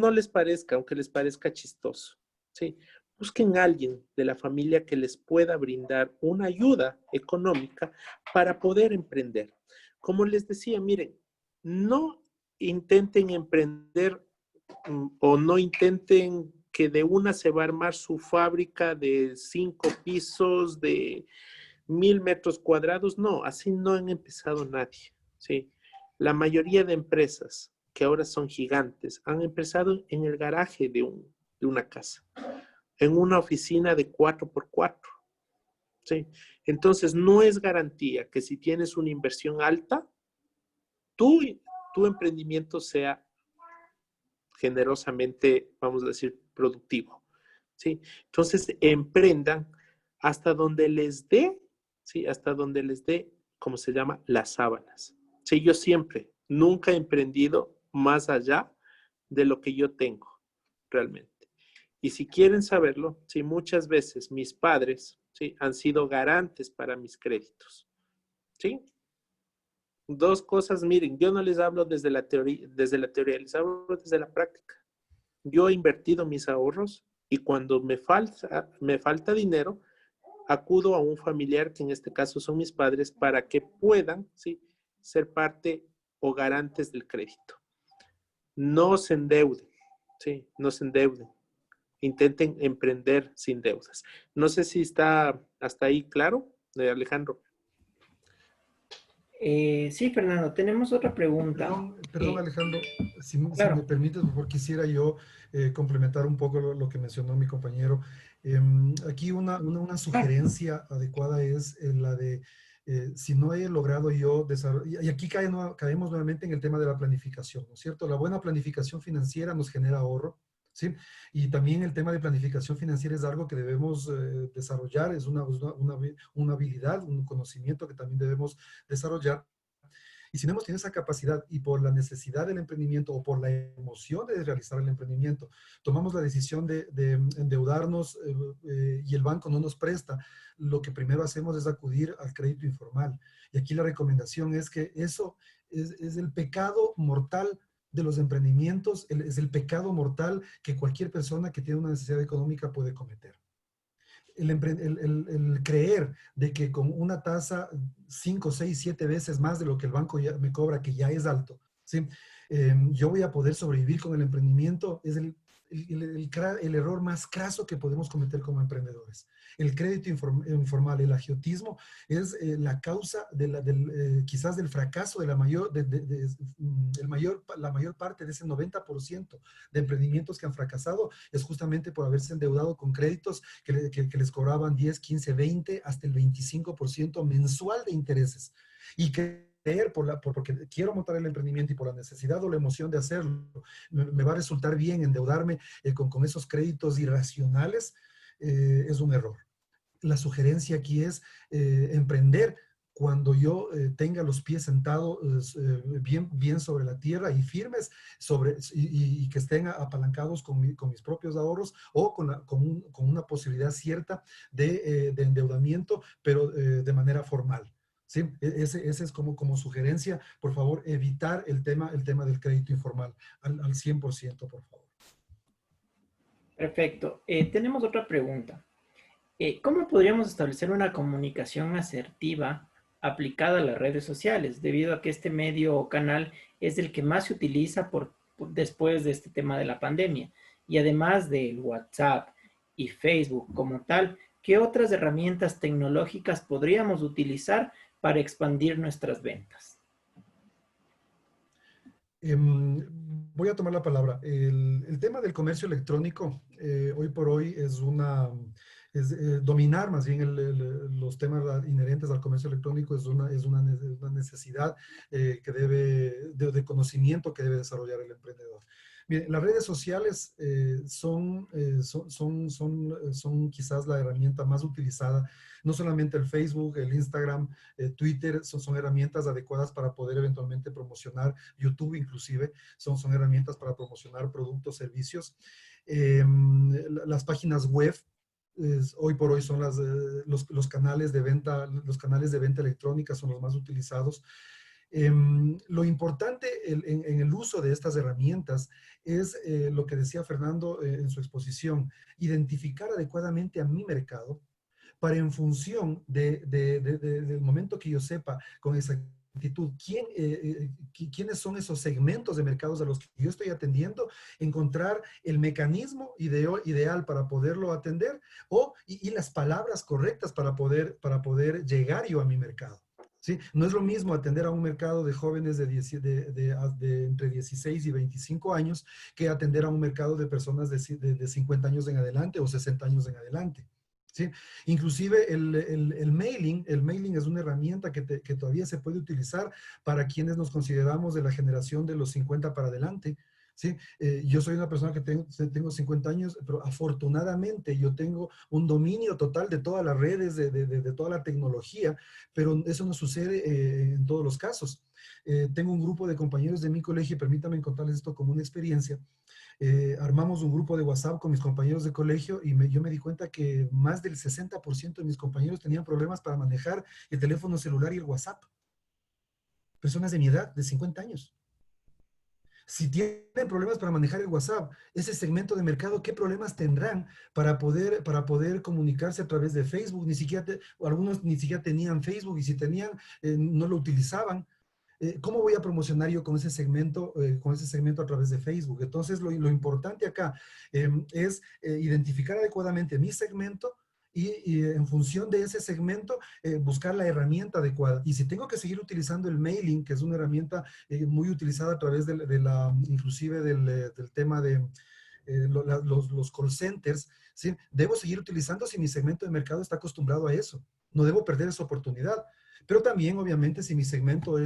les parezca chistoso, ¿sí? Busquen a alguien de la familia que les pueda brindar una ayuda económica para poder emprender. Como les decía, miren, no intenten emprender o no intenten que de una se va a armar su fábrica de 5 pisos, de 1000 metros cuadrados. No, así no han empezado nadie, ¿sí? La mayoría de empresas que ahora son gigantes han empezado en el garaje de una casa, en una oficina de 4x4, ¿sí? Entonces, no es garantía que si tienes una inversión alta, tu, tu emprendimiento sea generosamente, vamos a decir, productivo, ¿sí? Entonces, emprendan hasta donde les dé, ¿sí? Hasta donde les dé, como se llama, las sábanas. Sí, yo siempre, nunca he emprendido más allá de lo que yo tengo, realmente. Y si quieren saberlo, sí, muchas veces mis padres, sí, han sido garantes para mis créditos, ¿sí? Dos cosas, miren, yo no les hablo desde la teoría, les hablo desde la práctica. Yo he invertido mis ahorros y cuando me falta dinero, acudo a un familiar, que en este caso son mis padres, para que puedan, ¿sí?, ser parte o garantes del crédito. No se endeuden, ¿sí? No se endeuden. Intenten emprender sin deudas. No sé si está hasta ahí claro, Alejandro. Sí, Fernando, tenemos otra pregunta. Perdón, Alejandro, si me Claro. permites, por favor, quisiera yo complementar un poco lo que mencionó mi compañero. Aquí una sugerencia adecuada es la de, si no he logrado yo desarrollar, y aquí caemos nuevamente en el tema de la planificación, ¿no es cierto? La buena planificación financiera nos genera ahorro, ¿sí? Y también el tema de planificación financiera es algo que debemos desarrollar, es una habilidad, un conocimiento que también debemos desarrollar. Y si no hemos tenido esa capacidad y por la necesidad del emprendimiento o por la emoción de realizar el emprendimiento, tomamos la decisión de endeudarnos y el banco no nos presta, lo que primero hacemos es acudir al crédito informal. Y aquí la recomendación es que eso es el pecado mortal de los emprendimientos, es el pecado mortal que cualquier persona que tiene una necesidad económica puede cometer. El creer de que con una tasa 5, 6, 7 veces más de lo que el banco ya me cobra, que ya es alto, ¿sí? Yo voy a poder sobrevivir con el emprendimiento, es el error más craso que podemos cometer como emprendedores. El crédito informal, el agiotismo, es la causa quizás del fracaso de la mayor parte de ese 90% de emprendimientos que han fracasado, es justamente por haberse endeudado con créditos que les cobraban 10, 15, 20, hasta el 25% mensual de intereses. Y creer porque quiero montar el emprendimiento y por la necesidad o la emoción de hacerlo, me va a resultar bien endeudarme con esos créditos irracionales, es un error. La sugerencia aquí es emprender cuando yo tenga los pies sentados bien sobre la tierra y firmes y que estén apalancados con mis propios ahorros o con una posibilidad cierta de endeudamiento, pero de manera formal. ¿Sí? Ese es como sugerencia. Por favor, evitar el tema del crédito informal al 100%, por favor. Perfecto. Tenemos otra pregunta. ¿Cómo podríamos establecer una comunicación asertiva aplicada a las redes sociales, debido a que este medio o canal es el que más se utiliza después de este tema de la pandemia. Y además del WhatsApp y Facebook como tal, ¿qué otras herramientas tecnológicas podríamos utilizar para expandir nuestras ventas? Voy a tomar la palabra. El tema del comercio electrónico hoy por hoy es dominar más bien los temas inherentes al comercio electrónico es una necesidad de conocimiento que debe desarrollar el emprendedor. Bien, las redes sociales son quizás la herramienta más utilizada, no solamente el Facebook, el Instagram, Twitter, son herramientas adecuadas para poder eventualmente promocionar, YouTube inclusive, son herramientas para promocionar productos, servicios. Las páginas web, hoy por hoy son los canales de venta electrónica son los más utilizados. Lo importante en el uso de estas herramientas es lo que decía Fernando en su exposición, identificar adecuadamente a mi mercado para en función del momento que yo sepa con exactitud quiénes son esos segmentos de mercados a los que yo estoy atendiendo, encontrar el mecanismo ideal para poderlo atender y las palabras correctas para poder llegar yo a mi mercado. ¿Sí? No es lo mismo atender a un mercado de jóvenes de entre 16 y 25 años que atender a un mercado de personas de 50 años en adelante o 60 años en adelante. ¿Sí? Inclusive el mailing es una herramienta que todavía se puede utilizar para quienes nos consideramos de la generación de los 50 para adelante. ¿Sí? Yo soy una persona que tengo 50 años, pero afortunadamente yo tengo un dominio total de todas las redes, de toda la tecnología, pero eso no sucede en todos los casos. Tengo un grupo de compañeros de mi colegio, y permítanme contarles esto como una experiencia. Armamos un grupo de WhatsApp con mis compañeros de colegio y yo me di cuenta que más del 60% de mis compañeros tenían problemas para manejar el teléfono celular y el WhatsApp. Personas de mi edad, de 50 años. Si tienen problemas para manejar el WhatsApp, ese segmento de mercado, ¿qué problemas tendrán para poder comunicarse a través de Facebook? Algunos ni siquiera tenían Facebook y si tenían, no lo utilizaban. ¿Cómo voy a promocionar yo con ese segmento a través de Facebook? Entonces, lo importante acá es identificar adecuadamente mi segmento y en función de ese segmento buscar la herramienta adecuada. Y si tengo que seguir utilizando el mailing, que es una herramienta muy utilizada a través inclusive del tema de los call centers, ¿sí? Debo seguir utilizando si mi segmento de mercado está acostumbrado a eso. No debo perder esa oportunidad. Pero también, obviamente, si mi segmento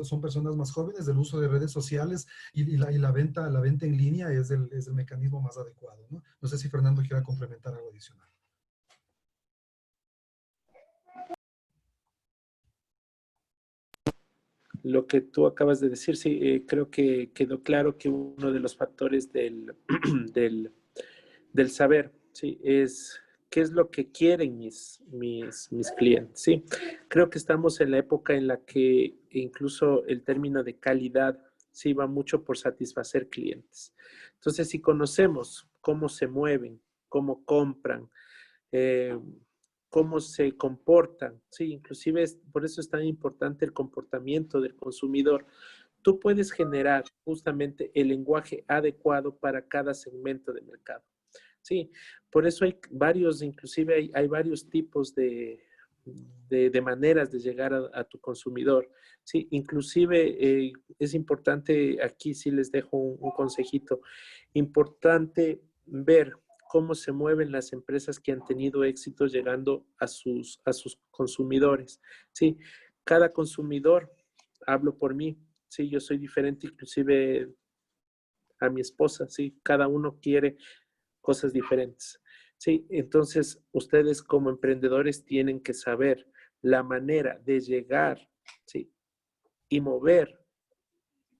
son personas más jóvenes, el uso de redes sociales y la venta en línea es el mecanismo más adecuado, ¿no? No sé si Fernando quiera complementar algo adicional. Lo que tú acabas de decir, sí, creo que quedó claro que uno de los factores del saber, ¿sí? Es qué es lo que quieren mis clientes, ¿sí? Creo que estamos en la época en la que incluso el término de calidad, sí, va mucho por satisfacer clientes. Entonces, si conocemos cómo se mueven, cómo compran, cómo se comportan, ¿sí? Inclusive por eso es tan importante el comportamiento del consumidor. Tú puedes generar justamente el lenguaje adecuado para cada segmento de mercado. Sí, por eso hay varios, inclusive hay varios tipos de maneras de llegar a tu consumidor. Sí, inclusive es importante, aquí sí les dejo un consejito, importante ver cómo se mueven las empresas que han tenido éxito llegando a sus consumidores. Sí, cada consumidor, hablo por mí, sí, yo soy diferente inclusive a mi esposa, sí, cada uno quiere cosas diferentes. Sí, entonces ustedes como emprendedores tienen que saber la manera de llegar, sí, y mover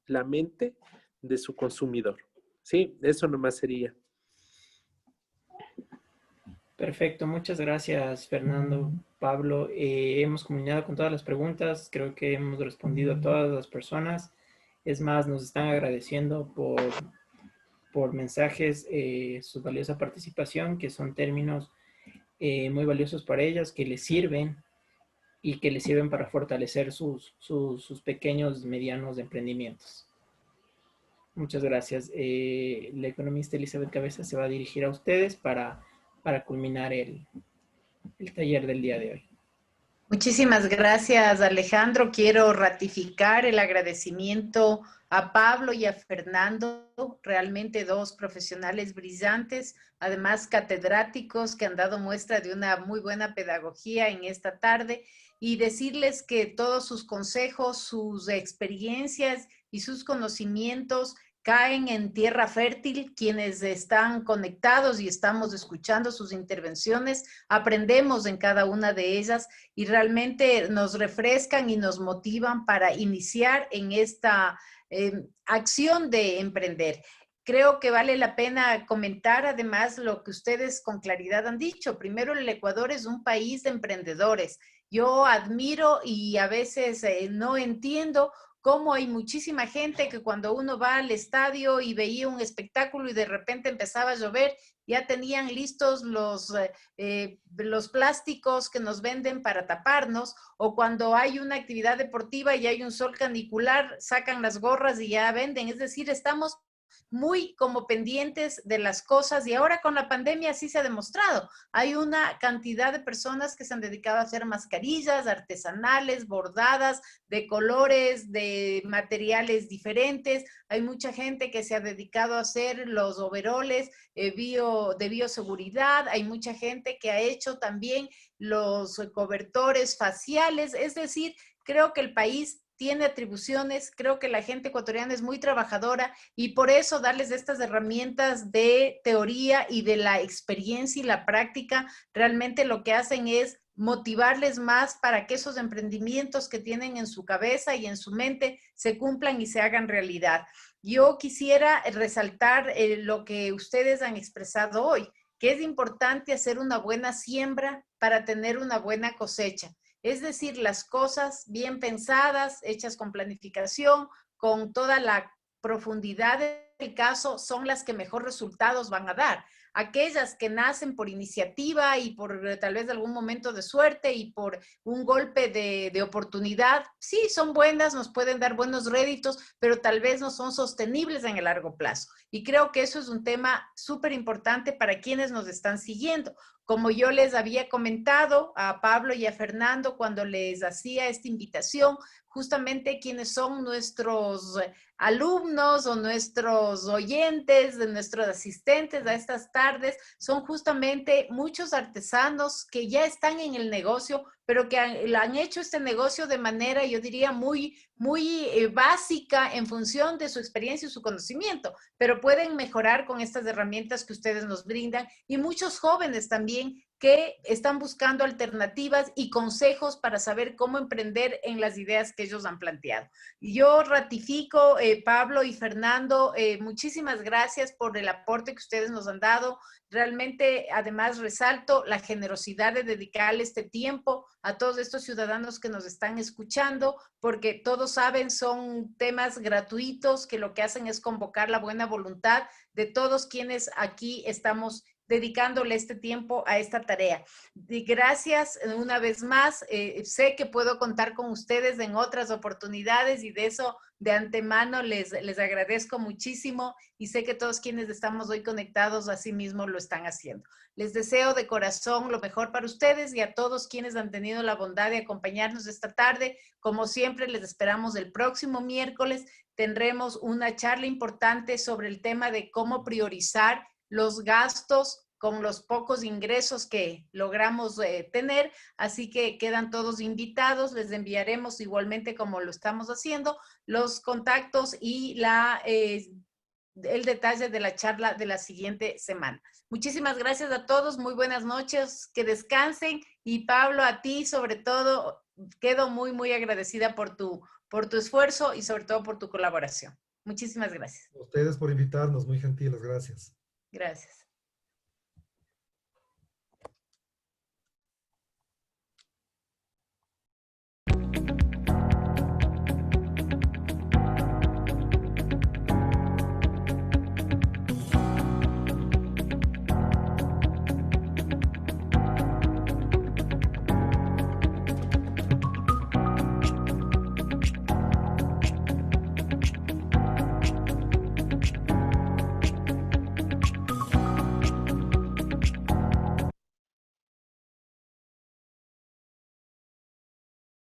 la mente de su consumidor. Sí, eso nomás sería. Perfecto, muchas gracias Fernando, Pablo. Hemos combinado con todas las preguntas, creo que hemos respondido a todas las personas. Es más, nos están agradeciendo por mensajes su valiosa participación, que son términos muy valiosos para ellas, que les sirven y que les sirven para fortalecer sus pequeños, medianos emprendimientos. Muchas gracias. La economista Elizabeth Cabeza se va a dirigir a ustedes para culminar el taller del día de hoy. Muchísimas gracias, Alejandro. Quiero ratificar el agradecimiento a Pablo y a Fernando, realmente dos profesionales brillantes, además catedráticos que han dado muestra de una muy buena pedagogía en esta tarde, y decirles que todos sus consejos, sus experiencias y sus conocimientos caen en tierra fértil. Quienes están conectados y estamos escuchando sus intervenciones, aprendemos en cada una de ellas y realmente nos refrescan y nos motivan para iniciar en esta acción de emprender. Creo que vale la pena comentar además lo que ustedes con claridad han dicho. Primero, el Ecuador es un país de emprendedores. Yo admiro y a veces no entiendo cómo hay muchísima gente que cuando uno va al estadio y veía un espectáculo y de repente empezaba a llover, ya tenían listos los plásticos que nos venden para taparnos, o cuando hay una actividad deportiva y hay un sol canicular, sacan las gorras y ya venden. Es decir, estamos muy como pendientes de las cosas y ahora con la pandemia sí se ha demostrado. Hay una cantidad de personas que se han dedicado a hacer mascarillas artesanales, bordadas, de colores, de materiales diferentes. Hay mucha gente que se ha dedicado a hacer los overoles de bioseguridad. Hay mucha gente que ha hecho también los cobertores faciales. Es decir, creo que el país tiene atribuciones, creo que la gente ecuatoriana es muy trabajadora y por eso darles estas herramientas de teoría y de la experiencia y la práctica, realmente lo que hacen es motivarles más para que esos emprendimientos que tienen en su cabeza y en su mente se cumplan y se hagan realidad. Yo quisiera resaltar lo que ustedes han expresado hoy, que es importante hacer una buena siembra para tener una buena cosecha. Es decir, las cosas bien pensadas, hechas con planificación, con toda la profundidad del caso, son las que mejor resultados van a dar. Aquellas que nacen por iniciativa y por tal vez algún momento de suerte y por un golpe de oportunidad, sí, son buenas, nos pueden dar buenos réditos, pero tal vez no son sostenibles en el largo plazo. Y creo que eso es un tema súper importante para quienes nos están siguiendo. Como yo les había comentado a Pablo y a Fernando cuando les hacía esta invitación, justamente quienes son nuestros alumnos o nuestros oyentes, de nuestros asistentes a estas tardes, son justamente muchos artesanos que ya están en el negocio, pero que han hecho este negocio de manera, yo diría, muy básica en función de su experiencia y su conocimiento, pero pueden mejorar con estas herramientas que ustedes nos brindan, y muchos jóvenes también que están buscando alternativas y consejos para saber cómo emprender en las ideas que ellos han planteado. Yo ratifico, Pablo y Fernando, muchísimas gracias por el aporte que ustedes nos han dado. Realmente, además, resalto la generosidad de dedicarle este tiempo a todos estos ciudadanos que nos están escuchando, porque todos saben, son temas gratuitos que lo que hacen es convocar la buena voluntad de todos quienes aquí estamos dedicándole este tiempo a esta tarea. Y gracias una vez más. Sé que puedo contar con ustedes en otras oportunidades y de eso de antemano les agradezco muchísimo y sé que todos quienes estamos hoy conectados así mismo lo están haciendo. Les deseo de corazón lo mejor para ustedes y a todos quienes han tenido la bondad de acompañarnos esta tarde. Como siempre, les esperamos el próximo miércoles. Tendremos una charla importante sobre el tema de cómo priorizar los gastos con los pocos ingresos que logramos tener, así que quedan todos invitados. Les enviaremos igualmente, como lo estamos haciendo, los contactos y el detalle de la charla de la siguiente semana. Muchísimas gracias a todos, muy buenas noches, que descansen, y Pablo, a ti sobre todo, quedo muy agradecida por tu esfuerzo y sobre todo por tu colaboración. Muchísimas gracias. A ustedes por invitarnos, muy gentiles, gracias. Gracias.